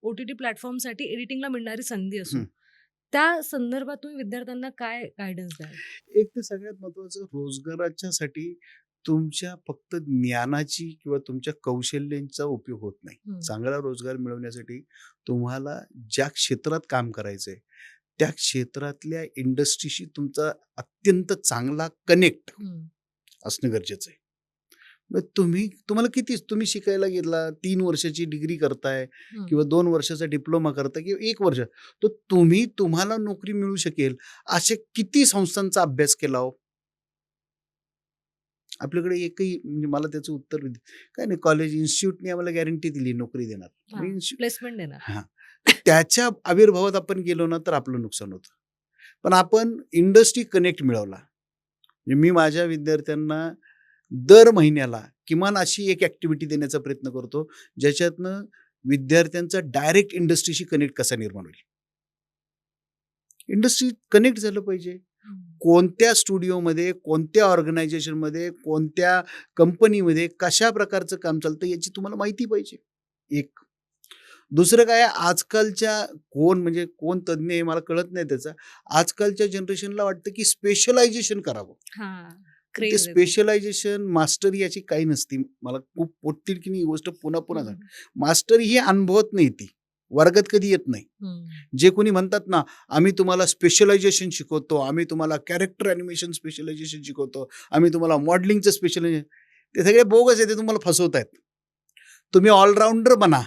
ओ-टी-टी प्लॅटफॉर्मसाठी एडिटिंगला मिळणारी संधी असो. हं. त्या संदर्भात तुम्ही विद्यार्थ्यांना काय गाईडन्स द्याल? एक तर सगळ्यात महत्त्वाचं रोजगाराच्यासाठी तुमच्या फक्त ज्ञानाची किंवा तुमच्या कौशल्यांचा उपयोग होत नाही. हं, चांगला रोजगार मिळवण्यासाठी तुम्हाला ज्या क्षेत्रात काम करायचंय, त्या क्षेत्रातल्या इंडस्ट्रीशी तुमचा अत्यंत चांगला कनेक्ट हं, असणं गरजेचं आहे. मग तुम्हाला किती तुम्ही शिकायला गेला, 3 वर्षाची डिग्री करताय हं. किंवा 2 वर्षाचा डिप्लोमा करताय किंवा 1 वर्ष, तर तुम्हाला नोकरी मिळू शकेल अशा किती संस्थांचा अभ्यास केला हो? आपल्याकडे एकही म्हणजे मला त्याचं उत्तर काय नाही, कॉलेज इन्स्टिट्यूटने आम्हाला गॅरंटी दिली नोकरी देणार. मग हां, प्लेसमेंट देणार. हां. त्याच्या आविर्भावात आपण गेलो ना, तर आपलं नुकसान होतं. पण आपण इंडस्ट्री कनेक्ट मिळवला. म्हणजे मी माझ्या विद्यार्थ्यांना दर महिन्याला किमान अशी एक ॲक्टिव्हिटी देण्याचा प्रयत्न करतो, ज्याच्यातनं विद्यार्थ्यांचा डायरेक्ट इंडस्ट्रीशी कनेक्ट कसा निर्माण होईल. इंडस्ट्री कनेक्ट झालं पाहिजे. हं, कोणत्या स्टुडिओमध्ये, कोणत्या ऑर्गनायझेशनमध्ये, कोणत्या कंपनीमध्ये कशा प्रकारचं काम चालतं याची तुम्हाला माहिती पाहिजे. एक. दुसरं काय आहे, आजकालच्या म्हणजे कोण तज्ञ आहे मला कळत नाही त्याचा. आजकालच्या जनरेशनला वाटतं की स्पेशलायझेशन करावं. हां, पण ते क्रेझ आहे खूप. स्पेशलायझेशन, मास्टरी याची काही नसती. मला खूप पोटतिडकीने ही गोष्ट पुन्हा-पुन्हा हं, सांग. मास्टरी ही अनुभवत नाही ती. वर्गात कधी येत नाही. हं, जे कोणी म्हणतात ना, आम्ही तुम्हाला स्पेशलायझेशन शिकवतो, आम्ही तुम्हाला कॅरेक्टर ॲनिमेशन स्पेशलायझेशन शिकवतो, आम्ही तुम्हाला मॉडेलिंगचं स्पेशलायझेशन, ते सगळे बोगस आहे, ते तुम्हाला फसवतायत. तुम्ही ऑलराउंडर बना.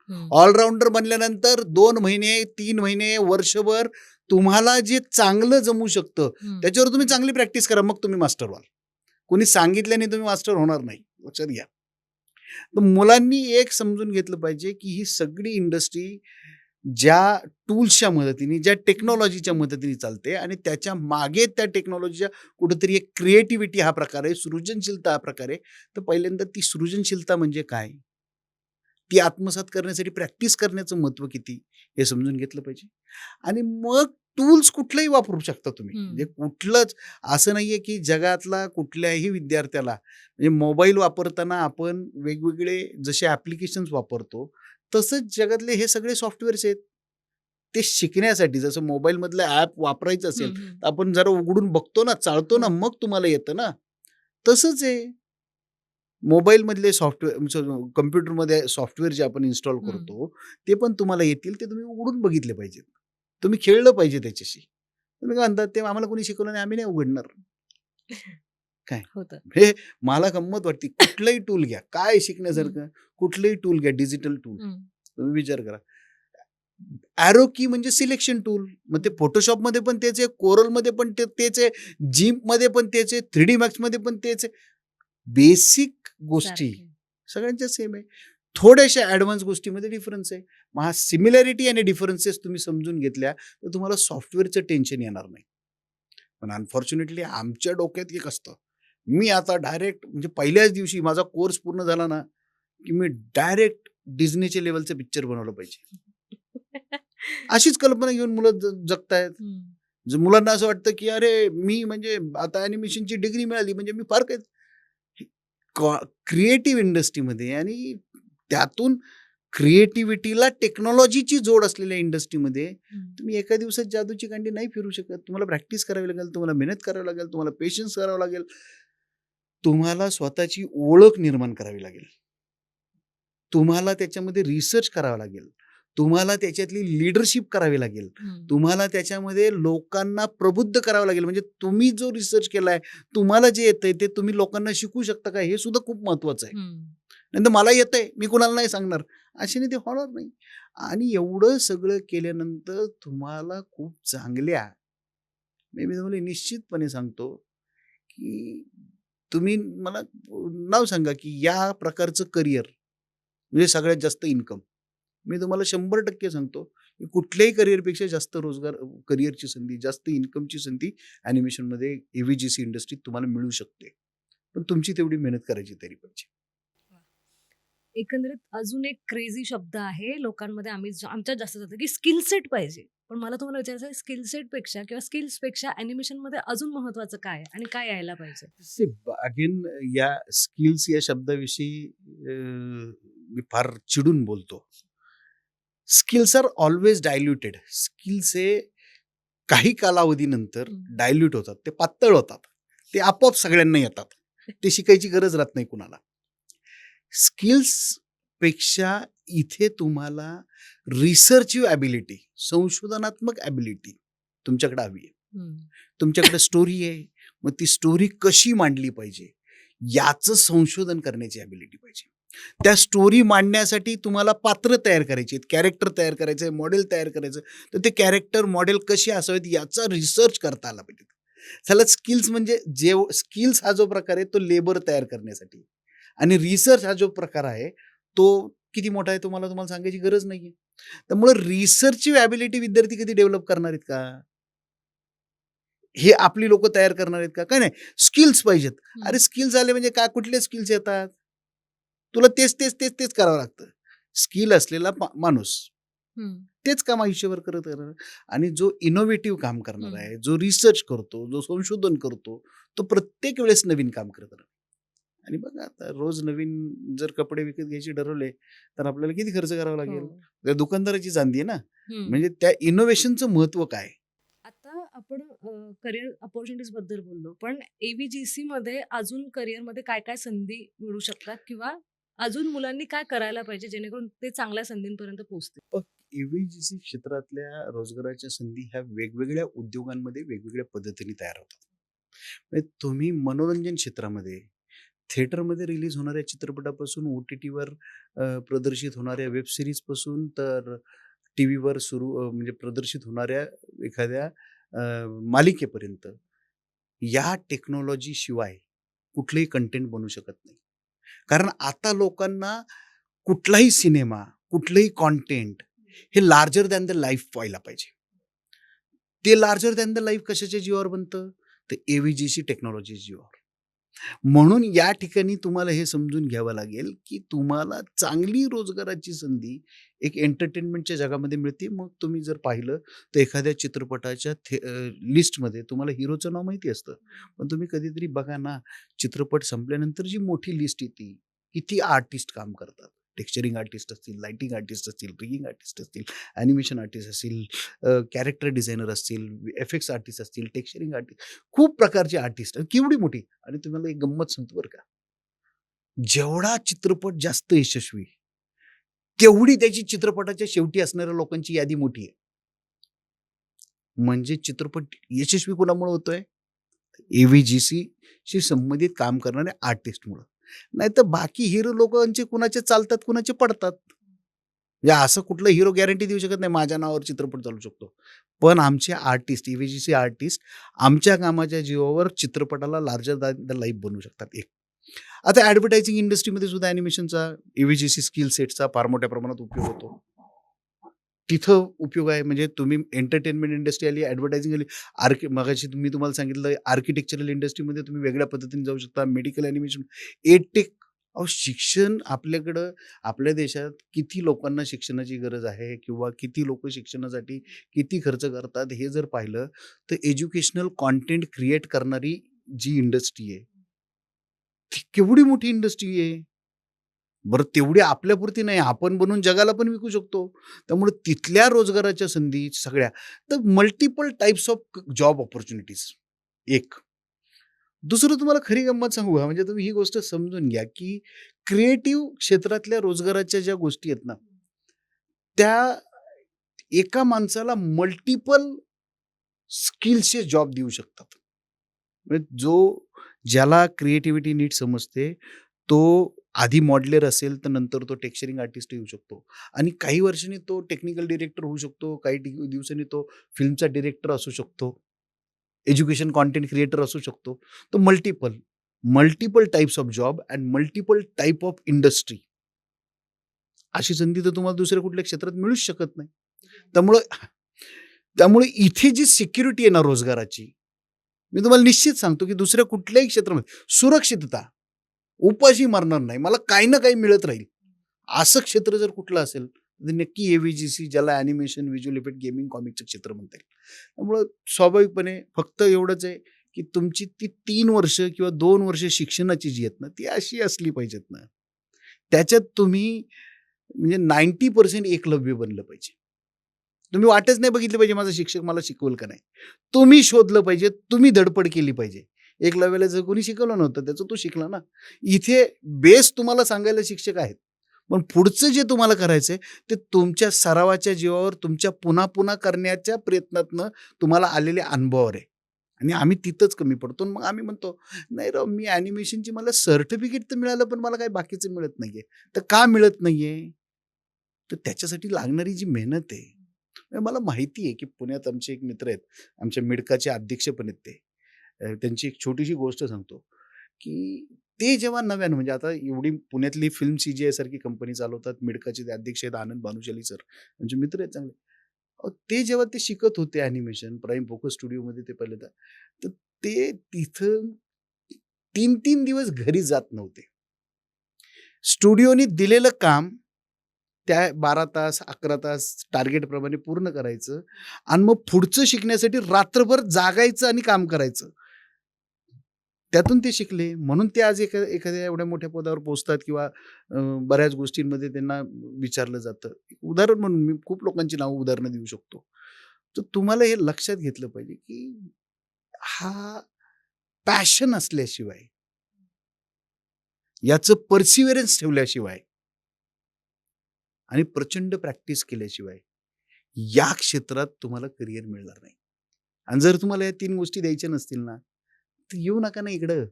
हं, ऑलराउंडर बनल्यानंतर 2 महिने, 3 महिने, वर्षभर तुम्हाला जे चांगलं जमू शकतं, हं. त्याच्यावर तुम्ही चांगली प्रॅक्टिस करा. मग तुम्ही मास्टर व्हाल. कोणी सांगितल्याने तुम्ही मास्टर होणार नाही. लक्षात घ्या. तर मुलांनी एक समजून घेतलं पाहिजे, की ही सगळी इंडस्ट्री ज्या टूल्सच्या मदतीने, ज्या टेक्नॉलॉजीच्या मदतीने चालते आणि त्याच्या मागे त्या टेक्नॉलॉजीच्या कुठेतरी एक क्रिएटिव्हिटी हा प्रकार आहे, सृजनशीलता हा प्रकार आहे. तर पहिल्यांदा ती सृजनशीलता म्हणजे काय? ती आत्मसात करण्यासाठी प्रॅक्टिस करण्याचं महत्त्व किती हे समजून घेतलं पाहिजे. आणि मग टूल्स कुठलेही वापरू शकता तुम्ही. म्हणजे कुठलंच असं नाहीये की जगातला कुठल्याही विद्यार्थ्याला म्हणजे मोबाईल वापरताना आपण वेगवेगळे जसे ॲप्लिकेशन्स वापरतो, तसंच जगातले हे सगळे सॉफ्टवेअर्स आहेत. ते शिकण्यासाठी जसं मोबाईलमधलं ॲप वापरायचं असेल, तर आपण जरा उघडून बघतो ना, चाळतो ना, मग तुम्हाला येतं ना. तसंच आहे. मोबाईलमधले सॉफ्टवेअर कॉम्प्युटरमध्ये सॉफ्टवेअर जे आपण इन्स्टॉल करतो, ते पण तुम्हाला येतील. ते तुम्ही उघडून बघितले पाहिजेत. तुम्ही खेळलं पाहिजे त्याच्याशी. तुम्ही काय म्हणतात, "ते आम्हाला कोणी शिकवलं नाही, आम्ही नाही उघडणार." काय? होतं. हे मला गंमत वाटते. कुठलंही टूल घ्या. काय शिकण्यासारखं? कुठलंही टूल घ्या, डिजिटल टूल. तुम्ही विचार करा. एरो की म्हणजे सिलेक्शन टूल. मग ते Photoshopमध्ये पण तेच आहे, Corelमध्ये पण तेच आहे, GIMPमध्ये पण तेच आहे, 3D Maxमध्ये पण तेच आहे. बेसिक गोष्टी सारखे. सगळ्यांच्या सेम आहे. थोड्याशा ॲडव्हान्स गोष्टीमध्ये डिफरन्स आहे. मग हा सिमिलॅरिटी आणि डिफरन्सेस तुम्ही समजून घेतल्या, तर तुम्हाला सॉफ्टवेअरचं टेन्शन येणार नाही. पण अनफॉर्च्युनेटली आमच्या डोक्यात एक असतं. मी आता डायरेक्ट म्हणजे पहिल्याच दिवशी माझा कोर्स पूर्ण झाला ना, की मी डायरेक्ट डिझनीच्या लेव्हलचे पिक्चर बनवलं पाहिजे. अशीच कल्पना घेऊन मुलं जगतायत. मुलांना असं वाटतं, की अरे मी म्हणजे आता ॲनिमेशनची डिग्री मिळाली म्हणजे मी फार काही क्रिएटिव्ह इंडस्ट्रीमध्ये आणि त्यातून क्रिएटिव्हिटीला टेक्नॉलॉजीची जोड असलेल्या इंडस्ट्रीमध्ये तुम्ही एका दिवसात जादूची कांडी नाही फिरू शकत. तुम्हाला प्रॅक्टिस करावी लागेल, तुम्हाला मेहनत करावी लागेल, तुम्हाला पेशन्स करावं लागेल. तुम्हाला स्वतःची ओळख निर्माण करावी लागेल. तुम्हाला त्याच्यामध्ये रिसर्च करावा लागेल. तुम्हाला त्याच्यातली लीडरशिप करावी लागेल. तुम्हाला त्याच्यामध्ये लोकांना प्रबुद्ध करावं लागेल. म्हणजे तुम्ही जो रिसर्च केलाय, तुम्हाला जे येतंय ते तुम्ही लोकांना शिकवू शकता का? हे सुद्धा खूप महत्त्वाचं आहे. नाहीतर मला येतंय, मी कुणाला नाही सांगणार. अशाने ते होणार नाही. आणि एवढं सगळं केल्यानंतर तुम्हाला खूप चांगल्या मी तुम्हाला निश्चितपणे सांगतो, की तुम्ही मला नाव सांगा, की या प्रकारचं करियर म्हणजे सगळ्यात जास्त इन्कम. मी तुम्हाला 100% सांगतो, की कुठल्याही करियरपेक्षा जास्त रोजगार करियरची संधी, जास्त इन्कमची संधी ॲनिमेशनमध्ये ए-व्ही-जी-सी इंडस्ट्रीत तुम्हाला मिळू शकते. पण तुमची तेवढी मेहनत करायची तरी पाहिजे. एकंदरीत अजून एक क्रेझी शब्द आहे लोकांमध्ये आमच्यात जास्त जातं, की स्किल सेट पाहिजे. पण मला तुम्हाला विचारायचं आहे स्किल सेटपेक्षा किंवा स्किल्सपेक्षा ॲनिमेशनमध्ये अजून महत्त्वाचं काय आहे आणि काय यायला पाहिजे? सी अगेन या स्किल्स या शब्दाविषयी मी फार चिडून बोलतो. Skills are always diluted. Skills हे काही कालावधीनंतर डायल्यूट होतात. ते पातळ होतात. ते आपोआप सगळ्यांना येतात. ते शिकायची गरज राहत नाही कुणाला. स्किल्सपेक्षा इथे तुम्हाला रिसर्चिव्ह ॲबिलिटी, संशोधनात्मक ॲबिलिटी तुमच्याकडे हवी आहे. तुमच्याकडे स्टोरी आहे. मग ती स्टोरी कशी मांडली पाहिजे, याचं संशोधन करण्याची ॲबिलिटी पाहिजे. त्या स्टोरी मांडण्यासाठी तुम्हाला पात्र तयार करायची आहेत, कॅरेक्टर तयार करायचं आहे, मॉडेल तयार करायचं तर ते कॅरेक्टर, मॉडेल कशी असावेत याचा रिसर्च करता आला पाहिजे. चला स्किल्स म्हणजे स्किल्स हा जो प्रकार आहे तो लेबर तयार करण्यासाठी आणि रिसर्च हा जो प्रकार आहे तो किती मोठा आहे तुम्हाला सांगायची गरज नाहीये. त्यामुळे रिसर्चची ॲबिलिटी विद्यार्थी कधी डेव्हलप करणार आहेत का? हे आपली लोकं तयार करणार आहेत का? काय नाही. स्किल्स पाहिजेत. अरे स्किल्स आले म्हणजे काय कुठले स्किल्स येतात? तुला तेच करावं लागतं. स्किल असलेला माणूस तेच काम आयुष्यभर करत राहणार आणि जो इनोव्हेटिव्ह काम करणार आहे, जो रिसर्च करतो, जो संशोधन करतो, तो प्रत्येक वेळेस नवीन काम करत राहणार. आणि बघा आता रोज नवीन जर कपडे विकत घ्यायचे ठरवले, तर आपल्याला किती खर्च करावा लागेल? त्या दुकानदाराची चांदी आहे ना. म्हणजे त्या इनोव्हेशनचं महत्त्व काय? आता आपण करियर अपॉर्च्युनिटीज बद्दल बोललो. पण मध्ये अजून करियरमध्ये काय-काय संधी मिळू शकतात किंवा अजून मुलांनी काय करायला पाहिजे जेणेकरून ते चांगल्या संधींपर्यंत पोहोचतील? पण ए-व्ही-जी-सी क्षेत्रातल्या रोजगाराच्या संधी ह्या वेगवेगळ्या उद्योगांमध्ये वेगवेगळ्या पद्धतीने तयार होतात. म्हणजे तुम्ही मनोरंजन क्षेत्रामध्ये, थिएटरमध्ये रिलीज होणाऱ्या चित्रपटापासून ओ-टी-टीवर प्रदर्शित होणाऱ्या वेब सीरीजपासून तर टीव्हीवर म्हणजे प्रदर्शित होणाऱ्या एखाद्या मालिकेपर्यंत या टेक्नॉलॉजीशिवाय कुठलंही कंटेंट बनू शकत नाही. कारण आता लोकांना कुठलाही सिनेमा, कुठलंही कंटेंट हे लार्जर दॅन द लाईफ व्हायला पाहिजे. ते लार्जर दॅन द लाईफ कशाच्या जीवावर बनतं? तर एव्हीजीसी टेक्नॉलॉजी जीवावर. म्हणून या ठिकाणी तुम्हाला हे समजून घ्यावं लागेल, की तुम्हाला चांगली रोजगाराची संधी एक एंटरटेनमेंटच्या जगामध्ये मिळते. मग तुम्ही जर पाहिलं तर एखाद्या चित्रपटाच्या लिस्टमध्ये तुम्हाला हिरोचं नाव माहिती असतं. पण तुम्ही कधीतरी बघा ना, चित्रपट संपल्यानंतर जी मोठी लिस्ट येते, किती आर्टिस्ट काम करतात. टेक्स्चरिंग आर्टिस्ट असतील, लाइटिंग आर्टिस्ट असतील, रिगिंग आर्टिस्ट असतील, ॲनिमेशन आर्टिस्ट असतील, कॅरेक्टर डिझायनर असतील, एफेक्ट्स आर्टिस्ट असतील, टेक्स्चरिंग आर्टिस्ट, खूप प्रकारचे आर्टिस्ट केवढी मोठी. आणि तुम्हाला एक गंमत सांगतो बरं का, जेवढा चित्रपट जास्त यशस्वी, तेवढी त्याची चित्रपटाच्या शेवटी असणाऱ्या लोकांची यादी मोठी आहे. म्हणजे चित्रपट यशस्वी कोणामुळे होतोय? एव्हीजीसी संबंधित काम करणाऱ्या आर्टिस्टमुळं. नाहीतर बाकी हिरो लोकांचे कुणाचे चालतात, कुणाचे पडतात. म्हणजे असं कुठलं हिरो गॅरंटी देऊ शकत नाही, माझ्या नावावर चित्रपट चालू शकतो. पण आमचे आर्टिस्ट, एव्हीजीसी आर्टिस्ट आमच्या कामाच्या जीवावर चित्रपटाला लार्जर दॅन द लाईफ बनवू शकतात. एक आता ॲडव्हर्टायझिंग इंडस्ट्रीमध्ये सुद्धा ॲनिमेशनचा, एव्हीजीसी स्किल सेटचा फार मोठ्या प्रमाणात उपयोग होतो. तिथं उपयोग आहे. म्हणजे तुम्ही एंटरटेनमेंट इंडस्ट्री आली, ॲडव्हर्टायझिंग आली, मगाशी मी तुम्हाला सांगितलं आर्किटेक्चरल इंडस्ट्रीमध्ये तुम्ही वेगळ्या पद्धतीने जाऊ शकता. Medical animation, edtech. अहो, शिक्षण आपल्याकडं, आपल्या देशात किती लोकांना शिक्षणाची गरज आहे किंवा किती लोकं शिक्षणासाठी किती खर्च करतात हे जर पाहिलं, तर एज्युकेशनल कंटेंट क्रिएट करणारी जी इंडस्ट्री आहे, ती केवढी मोठी इंडस्ट्री आहे. बरं, तेवढी आपल्यापुरती नाही, आपण बनवून जगाला पण विकू शकतो. त्यामुळे तिथल्या रोजगाराच्या संधी सगळ्या. तर multiple types of job opportunities एक. दुसरं तुम्हाला खरी गंमत सांगू का? म्हणजे तुम्ही ही गोष्ट समजून घ्या, की क्रिएटिव्ह क्षेत्रातल्या रोजगाराच्या ज्या गोष्टी आहेत ना, त्या एका माणसाला मल्टिपल स्किल्सचे जॉब देऊ शकतात. म्हणजे ज्याला क्रिएटिव्हिटी नीट समजते, तो आधी मॉडेलर असेल, तर नंतर तो टेक्स्चरिंग आर्टिस्ट होऊ शकतो आणि काही वर्षांनी तो टेक्निकल डायरेक्टर होऊ शकतो. काही दिवसांनी तो फिल्मचा डायरेक्टर असू शकतो. एज्युकेशन कंटेंट क्रिएटर असू शकतो. तर multiple types of job and multiple type of industry. अशी संधी तर तुम्हाला दुसऱ्या कुठल्या क्षेत्रात मिळूच शकत नाही. त्यामुळं त्यामुळे इथे जी सिक्युरिटी आहे ना रोजगाराची, मी तुम्हाला निश्चित सांगतो, की दुसऱ्या कुठल्याही क्षेत्रामध्ये सुरक्षितता, उपाशी मरणार नाही, मला काही ना काही मिळत राहील, असं क्षेत्र जर कुठलं असेल, तर नक्की एव्हीजीसी, ज्याला ॲनिमेशन, व्हिज्युअल इफेक्ट, गेमिंग, कॉमिकचं क्षेत्र म्हणता येईल. त्यामुळं स्वाभाविकपणे फक्त एवढंच आहे, की तुमची ती 3 वर्ष किंवा 2 वर्ष शिक्षणाची जी आहेत ना, ती अशी असली पाहिजेत ना, त्याच्यात तुम्ही म्हणजे 90% एकलव्य बनलं पाहिजे. तुम्ही वाटच नाही बघितली पाहिजे माझा शिक्षक मला शिकवेल का नाही. तुम्ही शोधलं पाहिजे, तुम्ही धडपड केली पाहिजे. एकलव्याला जर कोणी शिकवलं नव्हतं, त्याचं तो शिकला ना. इथे बेस तुम्हाला सांगायला शिक्षक आहेत. पण पुढचं जे तुम्हाला करायचंय, ते तुमच्या सरावाच्या जीवावर, तुमच्या पुन्हा-पुन्हा करण्याच्या प्रयत्नातनं तुम्हाला आलेल्या अनुभवावर आहे. आणि आम्ही तिथंच कमी पडतो. मग आम्ही म्हणतो, "नाही राव, मी ॲनिमेशनची मला सर्टिफिकेट तर मिळालं, पण मला काही बाकीचं मिळत नाहीये." तर का मिळत नाहीये? तर त्याच्यासाठी लागणारी जी मेहनत आहे, मला माहिती आहे, की पुण्यात आमचे एक मित्र आहेत. आमच्या मिडकाचे अध्यक्ष पण आहेत ते. त्यांची एक छोटीशी गोष्ट सांगतो, की ते जेव्हा नव्यानं, म्हणजे आता एवढी पुण्यातली फिल्म सीजीआय सारखी कंपनी चालवतात. मिडकाचे ते अध्यक्ष आहेत आनंद भानुशाली सर. आमचे मित्र आहेत चांगले. ते जेव्हा ते शिकत होते ॲनिमेशन प्राईम फोकस स्टुडिओमध्ये ते पहिल्यांदा, तर ते तिथं 3-3 दिवस घरी जात नव्हते. स्टुडिओनी दिलेलं काम त्या 12 तास, 11 तास टार्गेटप्रमाणे पूर्ण करायचं आणि मग पुढचं शिकण्यासाठी रात्रभर जागायचं आणि काम करायचं. त्यातून ते शिकले. म्हणून ते आज एखाद्या एवढ्या मोठ्या पदावर पोहोचतात किंवा बऱ्याच गोष्टींमध्ये त्यांना विचारलं जातं. उदाहरण म्हणून मी खूप लोकांची नावं उदाहरणं देऊ शकतो. तर तुम्हाला हे लक्षात घेतलं पाहिजे, की हा पॅशन असल्याशिवाय, याचं पर्सिव्हरन्स ठेवल्याशिवाय आणि प्रचंड प्रॅक्टिस केल्याशिवाय या क्षेत्रात तुम्हाला करिअर मिळणार नाही. आणि जर तुम्हाला या 3 गोष्टी द्यायच्या नसतील ना, तर येऊ नका ना इकडं.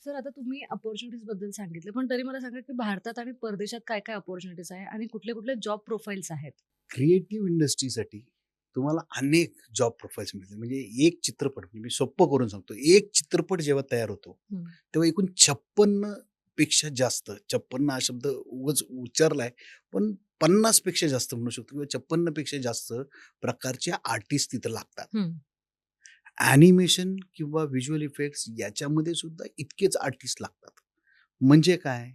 सर, आता तुम्ही अपॉर्च्युनिटीज बद्दल सांगितलं, पण तरी मला सांगा, की भारतात आणि परदेशात काय-काय अपॉर्च्युनिटीज आहे आणि कुठले-कुठले जॉब प्रोफाइल्स आहेत? क्रिएटिव्ह इंडस्ट्रीसाठी तुम्हाला अनेक जॉब प्रोफाइल्स मिळतील. म्हणजे एक चित्रपट, म्हणजे मी सोप्पं करून सांगतो. एक चित्रपट जेव्हा तयार होतो, हं. तेव्हा एकूण 56 पेक्षा जास्त, 56 हा शब्द उगाच उच्चारलाय, पण 50 पेक्षा जास्त म्हणू शकतो किंवा 56 पेक्षा जास्त प्रकारचे आर्टिस्ट तिथं लागतात. हं. ॲनिमेशन किंवा व्हिज्युअल इफेक्ट्स याच्यामध्ये सुद्धा इतकेच आर्टिस्ट लागतात. म्हणजे काय?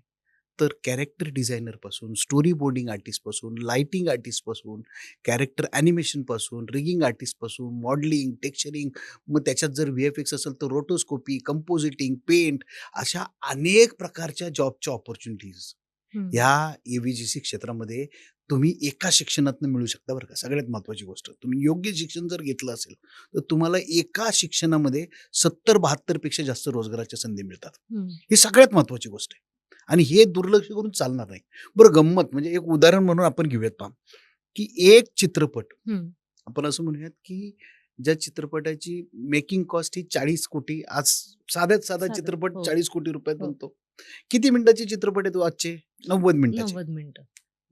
तर कॅरेक्टर डिझायनरपासून, स्टोरी बोर्डिंग आर्टिस्टपासून, लाइटिंग आर्टिस्टपासून, कॅरेक्टर ॲनिमेशनपासून, रिगिंग आर्टिस्टपासून, मॉडेलिंग, टेक्स्चरिंग, मग त्याच्यात जर व्ही-एफ-एक्स असेल तर रोटोस्कोपी, कंपोजिटिंग, पेंट अशा अनेक प्रकारच्या जॉबच्या अपॉर्च्युनिटीज हं. ह्या ए-व्ही-जी-सी क्षेत्रामध्ये तुम्ही एका शिक्षणातनं मिळू शकता बरं का. सगळ्यात महत्त्वाची गोष्ट. तुम्ही योग्य शिक्षण जर घेतलं असेल, तर तुम्हाला एका शिक्षणामध्ये 70-72 पेक्षा जास्त रोजगाराच्या संधी मिळतात. हं. ही सगळ्यात महत्त्वाची गोष्ट आहे. आणि हे दुर्लक्ष करून चालणार नाही. बरं गंमत म्हणजे एक उदाहरण म्हणून आपण घेऊयात पहा, की एक चित्रपट हं. आपण असं म्हणूयात, की ज्या चित्रपटाची मेकिंग कॉस्ट ही 40 कोटी आज साध्यात साधा साधं. चित्रपट हो. 40 कोटी रुपयात हो. बनतो. किती मिनिटाचे चित्रपट आहेत आजचे? 90 मिनिटाचे. 90 मिनिटं.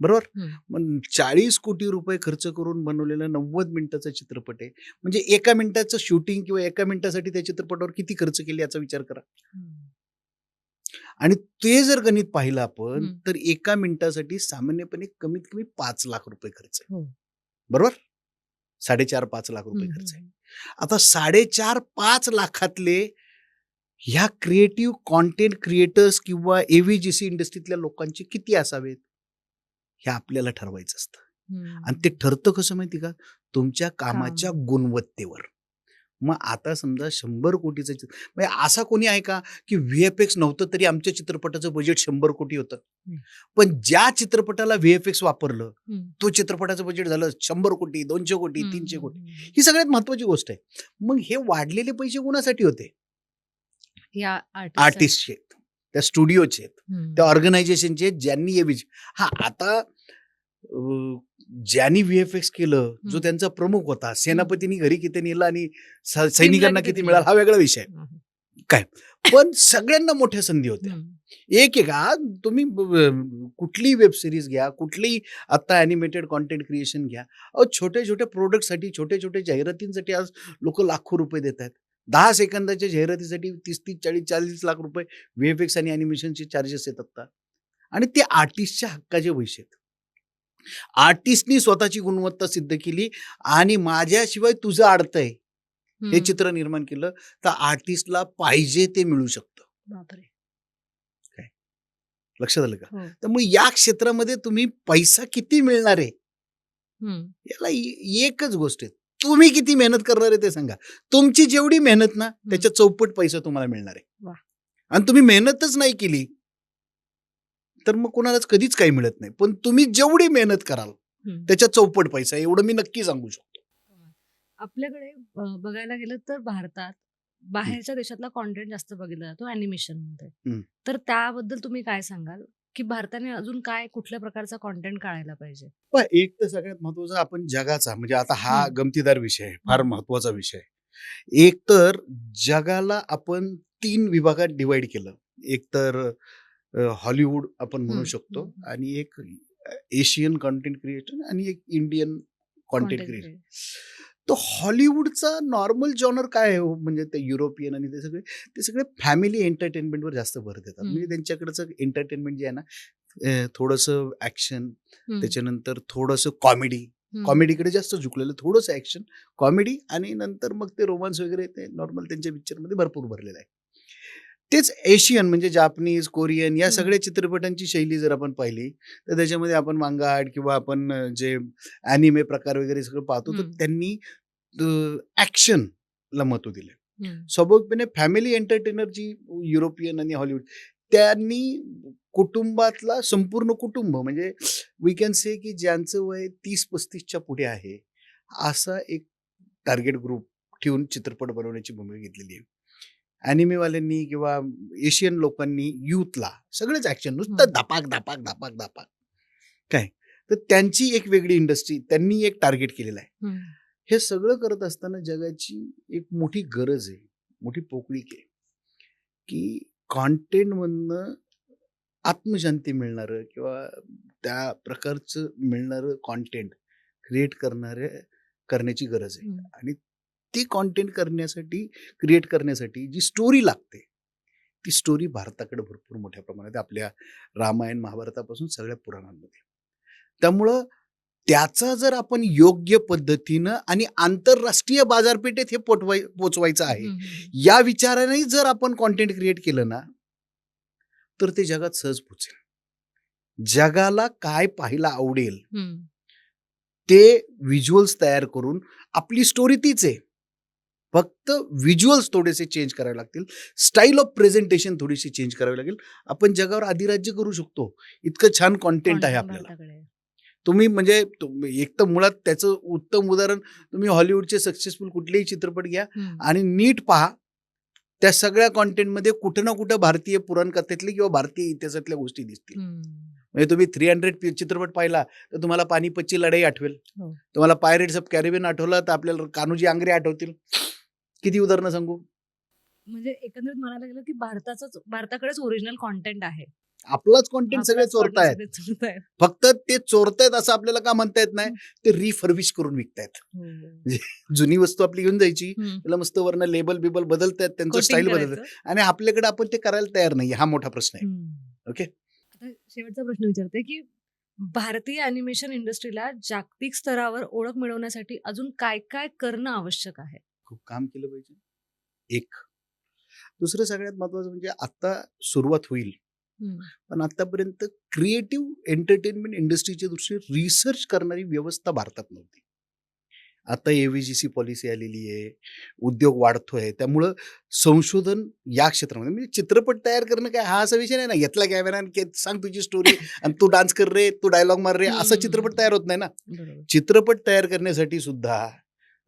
बरोबर? हं. मग 40 कोटी रुपये खर्च करून बनवलेला 90 मिनिटाचा चित्रपट आहे. म्हणजे एका मिनिटाचं शूटिंग किंवा एका मिनिटासाठी त्या चित्रपटावर किती खर्च केले याचा विचार करा. हं. आणि ते जर गणित पाहिलं आपण, हं. तर एका मिनिटासाठी सामान्यपणे कमीत कमी 5 लाख रुपये खर्च आहे. हो. बरोबर? 4.5-5 लाख हं, रुपये हं, खर्च आहे. हं. आता 4.5-5 लाखातले ह्या क्रिएटिव्ह कंटेंट क्रिएटर्स किंवा ए-व्ही-जी-सी इंडस्ट्रीतल्या लोकांचे किती असावेत? हे आपल्याला ठरवायचं असतं. आणि ते हं. ठरतं कसं माहिती का? तुमच्या कामाच्या काम. गुणवत्तेवर. मग आता समजा 100 कोटीचं म्हणजे असा कोणी आहे का, की व्ही-एफ-एक्स नव्हतं तरी आमच्या चित्रपटाचं बजेट 100 कोटी होतं. हं. पण ज्या चित्रपटाला व्ही-एफ-एक्स वापरलं, हं. तो चित्रपटाचं बजेट झालं 100 कोटी, 200 कोटी, हं, 300 हं, कोटी. हं. ही सगळ्यात महत्त्वाची गोष्ट आहे. मग हे वाढलेले पैसे कोणासाठी होते? या आर्टिस्टसाठी. आर्टिस्टचे आहेत, त्या स्टुडिओचे आहेत, त्या हं. ऑर्गनायझेशनचे आहेत ज्यांनी हे हां, आता ज्यांनी व्ही-एफ-एक्स केलं, जो हं. त्यांचा प्रमुख होता, हं. सेनापतींनी घरी किती नेलं आणि टीमला सैनिकांना किती किती दिलं? मिळालं हा वेगळा विषय आहे. हं, हं. काय? पण सगळ्यांना मोठ्या संधी होत्या. हं. एक आहे का तुम्ही कुठलीही वेब सीरीज घ्या, कुठलीही आता ॲनिमेटेड कंटेंट क्रिएशन घ्या. अहो छोट्या-छोट्या प्रॉडक्टसाठी, छोट्या-छोट्या जाहिरातींसाठी आज लोकं लाखो रुपये देत आहेत. 10 सेकंदाच्या जाहिरातीसाठी 30-30, 40-40 लाख रुपये व्ही-एफ-एक्स आणि ॲनिमेशनचे चार्जेस आहेत आता. आणि ते आर्टिस्टच्या हक्काचे पैसे आहेत. आर्टिस्टनी स्वतःची गुणवत्ता सिद्ध केली आणि माझ्याशिवाय तुझं अडतंय, हे हं. चित्र निर्माण केलं, तर आर्टिस्टला पाहिजे ते मिळू शकतं. बापरे! काय? लक्षात आलं का? हो. त्यामुळे या क्षेत्रामध्ये तुम्ही पैसा किती मिळणार आहे, हं. याला एकच गोष्ट आहे. तुम्ही किती मेहनत करणार आहे ते सांगा. तुमची जेवढी मेहनत ना, हं. त्याच्या चौपट पैसा तुम्हाला मिळणार आहे. वाह! आणि तुम्ही मेहनतच नाही केली, तर मग कोणालाच कधीच काही मिळत नाही. पण तुम्ही जेवढी मेहनत कराल, हं. त्याच्या चौपट पैसा एवढं मी नक्की सांगू शकतो. आपल्याकडे बघायला गेलं तर भारतात हं, बाहेरच्या देशातला कंटेंट जास्त बघितला जातो ॲनिमेशनमध्ये. हं. तर त्याबद्दल तुम्ही काय सांगाल? की भारताने अजून काय कुठल्या प्रकारचा कंटेंट काढायला पाहिजे? पण एक तर सगळ्यात महत्त्वाचा आपण जगाचा म्हणजे आता हा हं. गमतीदार विषय आहे, फार हं. महत्त्वाचा विषय आहे. एक तर जगाला आपण 3 विभागात डिव्हाईड केलं. एक तर हॉलिवूड आपण म्हणू हं, शकतो हं, हं. आणि एक एशियन कंटेंट क्रिएटर आणि एक Indian content content creator. Create. तो हॉलिवूडचा नॉर्मल जॉनर काय आहे हो? म्हणजे ते युरोपियन आणि ते सगळे फॅमिली एंटरटेनमेंटवर जास्त भर देतात. म्हणजे हं. त्यांच्याकडचं एंटरटेनमेंट जे आहे ना, थोडंसं ॲक्शन, हं. त्याच्यानंतर थोडंसं कॉमेडी. हं. कॉमेडीकडे जास्त झुकलेलं, थोडंसं ॲक्शन, कॉमेडी आणि नंतर मग ते रोमान्स वगैरे ते नॉर्मल त्यांच्या पिक्चरमध्ये भरपूर भरलेलं आहे. तेच एशियन म्हणजे जापनीज, कोरियन या हं. सगळ्या चित्रपटांची शैली जर आपण पाहिली, तर त्याच्यामध्ये आपण मांगा आर्ट किंवा आपण जे ॲनिमे प्रकार वगैरे सगळं पाहतो, तर हं. त्यांनी ॲक्शनला महत्त्व दिलं. हं. स्वाभाविकपणे फॅमिली एंटरटेनर जी युरोपियन आणि हॉलिवूड त्यांनी कुटुंबातला संपूर्ण कुटुंब म्हणजे वी कॅन से की ज्यांचं वय 30-35च्या पुढे आहे, असा एक टार्गेट ग्रुप ठेवून चित्रपट बनवण्याची भूमिका घेतलेली आहे. ॲनिमेवाल्यांनी किंवा एशियन लोकांनी यूथला सगळंच ॲक्शन नुसतं हं. धापाक, धापाक, धापाक, धापाक. काय? तर त्यांची एक वेगळी इंडस्ट्री त्यांनी एक टार्गेट केलेलं आहे. हं. हे सगळं करत असताना जगाची एक मोठी गरज आहे, मोठी पोकळीक आहे, की कंटेंटमधनं आत्मशांती मिळणारं किंवा त्या प्रकारचं मिळणारं कंटेंट क्रिएट करण्याची गरज आहे. हं. आणि ती कंटेंट क्रिएट करण्यासाठी जी स्टोरी लागते, ती स्टोरी भारताकडे भरपूर मोठ्या प्रमाणात आहे. आपल्या रामायण, महाभारतापासून सगळ्या पुराणांमध्ये. त्यामुळं त्याचा जर आपण योग्य पद्धतीनं आणि आंतरराष्ट्रीय बाजारपेठेत हे पोचवायचं आहे, या विचाराने जर आपण कॉन्टेंट क्रिएट केलं ना, तर ते जगात सहज पोचेल. जगाला काय पाहायला आवडेल ते व्हिज्युअल्स तयार करून, आपली स्टोरी तीच आहे. फक्त व्हिज्युअल्स थोडेसे चेंज करावे लागतील. स्टाईल ऑफ प्रेझेंटेशन थोडीशी चेंज करावी लागेल. आपण जगावर अधिराज्य करू शकतो. इतकं छान कॉन्टेंट आहे आपल्याला. तुम्ही म्हणजे एक तर मुळात त्याचं उत्तम उदाहरण तुम्ही हॉलिवूडचे सक्सेसफुल कुठलेही चित्रपट घ्या आणि नीट पहा. त्या सगळ्या कॉन्टेंटमध्ये कुठं ना कुठं भारतीय पुराणकथेतले किंवा भारतीय इतिहासातल्या गोष्टी दिसतील. म्हणजे तुम्ही 300 चित्रपट पाहिला तर तुम्हाला पानिपतची लढाई आठवेल. तुम्हाला पायरेट्स ऑफ कॅरिबियन आठवलं तर आपल्याला कान्होजी आंग्रे आठवतील. किती उदाहरणं सांगू? म्हणजे एकंदरीत म्हणायला गेलं की भारताकडेच ओरिजिनल कॉन्टेंट आहे. आपलाच कॉन्टेंट सगळे चोरतायत. फक्त ते चोरतायत असं आपल्याला का म्हणता येत नाही? ते रिफर्बिश करून विकतायत. जुनी वस्तू आपली घेऊन जायची, त्याला मस्त वरनं लेबल बिबल बदलतात, त्यांचं स्टाईल बदलतात आणि आपल्याकडे आपण ते करायला तयार नाही. हा मोठा प्रश्न आहे. ओके, आता शेवटचा प्रश्न विचारते की भारतीय अॅनिमेशन इंडस्ट्रीला जागतिक स्तरावर ओळख मिळवण्यासाठी अजून काय काय करणं आवश्यक आहे? खूप काम केलं पाहिजे. एक दुसरं सगळ्यात महत्वाचं म्हणजे आता सुरुवात होईल, पण आतापर्यंत क्रिएटिव्ह एंटरटेनमेंट इंडस्ट्रीच्या दृष्टीने रिसर्च करणारी व्यवस्था भारतात नव्हती. आता AVGC पॉलिसी आलेली आहे, उद्योग वाढतोय, त्यामुळं संशोधन या क्षेत्रामध्ये म्हणजे चित्रपट तयार करणं काय हा असा विषय नाही ना, घेतला कॅमेरा सांग तुझी स्टोरी आणि तू डान्स कर रे, तू डायलॉग मार रे, असा चित्रपट तयार होत नाही ना. चित्रपट तयार करण्यासाठी सुद्धा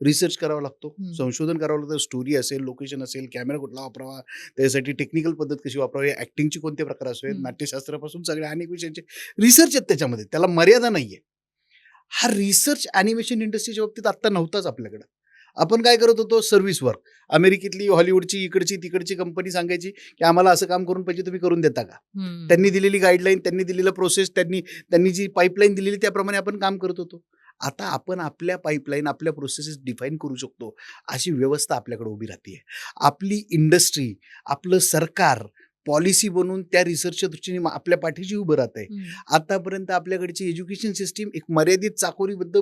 रिसर्च करावा लागतो, संशोधन करावं लागतं. स्टोरी असेल, लोकेशन असेल, कॅमेरा कुठला वापरावा, त्यासाठी टेक्निकल पद्धत कशी वापरावी, ऍक्टिंगची कोणते प्रकार असावेत, नाट्यशास्त्रापासून सगळ्या अनेक विषयांचे रिसर्च आहेत त्याच्यामध्ये. त्याला मर्यादा नाहीये. हा रिसर्च अॅनिमेशन इंडस्ट्रीच्या बाबतीत आत्ता नव्हताच आपल्याकडं. आपण काय करत होतो? Service work. अमेरिकेतली, हॉलिवूडची, इकडची तिकडची कंपनी सांगायची की आम्हाला असं काम करून पाहिजे, तुम्ही करून देता का? त्यांनी दिलेली गाईडलाईन, त्यांनी दिलेलं प्रोसेस, त्यांनी जी पाईपलाईन दिलेली त्याप्रमाणे आपण काम करत होतो. आता आपण आपल्या पाईपलाईन, आपल्या प्रोसेसेस डिफाईन करू शकतो, अशी व्यवस्था आपल्याकडे उभी राहते. आपली इंडस्ट्री, आपलं सरकार पॉलिसी बनवून त्या रिसर्चच्या दृष्टीने आपल्या पाठीशी उभं राहत आहे. आतापर्यंत आपल्याकडची एज्युकेशन सिस्टीम एक मर्यादित चाकोरीबद्ध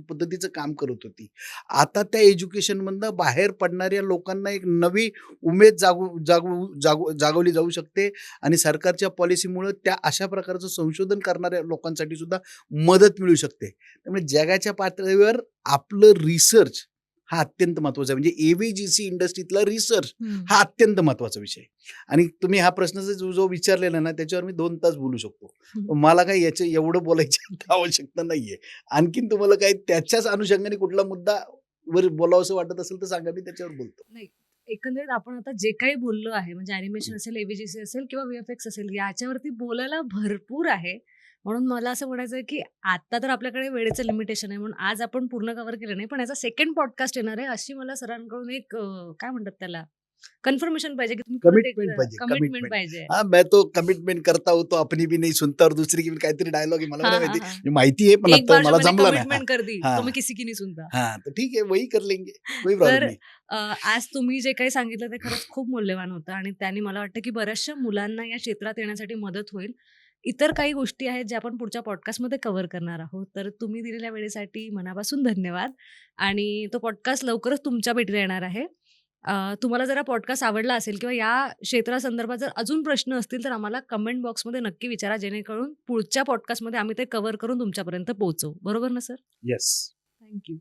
पद्धतीचं काम करत होती. आता त्या एज्युकेशनमधनं बाहेर पडणाऱ्या लोकांना एक नवी उमेद जागवली जाऊ शकते आणि सरकारच्या पॉलिसीमुळे त्या अशा प्रकारचं संशोधन करणाऱ्या लोकांसाठी सुद्धा मदत मिळू शकते. त्यामुळे जगाच्या पातळीवर आपलं रिसर्च हा अत्यंत महत्वाचा आहे. म्हणजे AVGC इंडस्ट्रीतला रिसर्च हा अत्यंत महत्वाचा विषय. आणि तुम्ही हा प्रश्न जो विचारलेला ना, त्याच्यावर मी 2 तास बोलू शकतो. मला काही याच्या एवढं बोलायची आवश्यकता नाहीये. आणखीन तुम्हाला काही त्याच्याच अनुषंगाने कुठला मुद्दा वर बोलावं असं वाटत असेल तर सांगा, मी त्याच्यावर बोलतो. नाही, एकंदरीत आपण आता जे काही बोललो आहे, म्हणजे अॅनिमेशन असेल, AVGC असेल किंवा VFX असेल, याच्यावरती बोलायला भरपूर आहे. म्हणून मला असं म्हणायचं आहे की आता तर आपल्याकडे वेळेचं लिमिटेशन आहे, म्हणून आज आपण पूर्ण कव्हर केलं नाही, पण याचा सेकंड पॉडकास्ट येणार आहे, अशी मला सरांकडून एक काय म्हणतात त्याला, कन्फर्मेशन पाहिजे की तुम्ही कमिटमेंट पाहिजे. हाँ, मैं तो कमिटमेंट करता हूँ तो अपनी भी नहीं सुनता और दूसरी की भी काहीतरी डायलॉग आहे, मला नाही माहिती आहे, पण आता मला जमला नाही. कमिटमेंट कर दी तो मैं किसी की नहीं सुनता. हाँ, तो ठीक है, वही कर लेंगे, कोई प्रॉब्लेम तर नहीं. आज तुम्ही जे काही सांगितलं ते खरंच खूप मूल्यवान होतं आणि त्यांनी मला वाटतं की बऱ्याचशा मुलांना या क्षेत्रात येण्यासाठी मदत होईल. इतर काही गोष्टी आहेत ज्या आपण पुढच्या पॉडकास्टमध्ये कव्हर करणार आहोत. तर तुम्ही दिलेल्या वेळेसाठी मनापासून धन्यवाद आणि तो पॉडकास्ट लवकरच तुमच्या भेटीला येणार आहे. तुम्हाला जरा पॉडकास्ट आवडला असेल किंवा या क्षेत्रासंदर्भात जर अजून प्रश्न असतील तर आम्हाला कमेंट बॉक्समध्ये नक्की विचारा, जेणेकरून पुढच्या पॉडकास्टमध्ये आम्ही ते कव्हर करून तुमच्यापर्यंत पोहोचवू. बरोबर ना सर? येस. थँक्यू.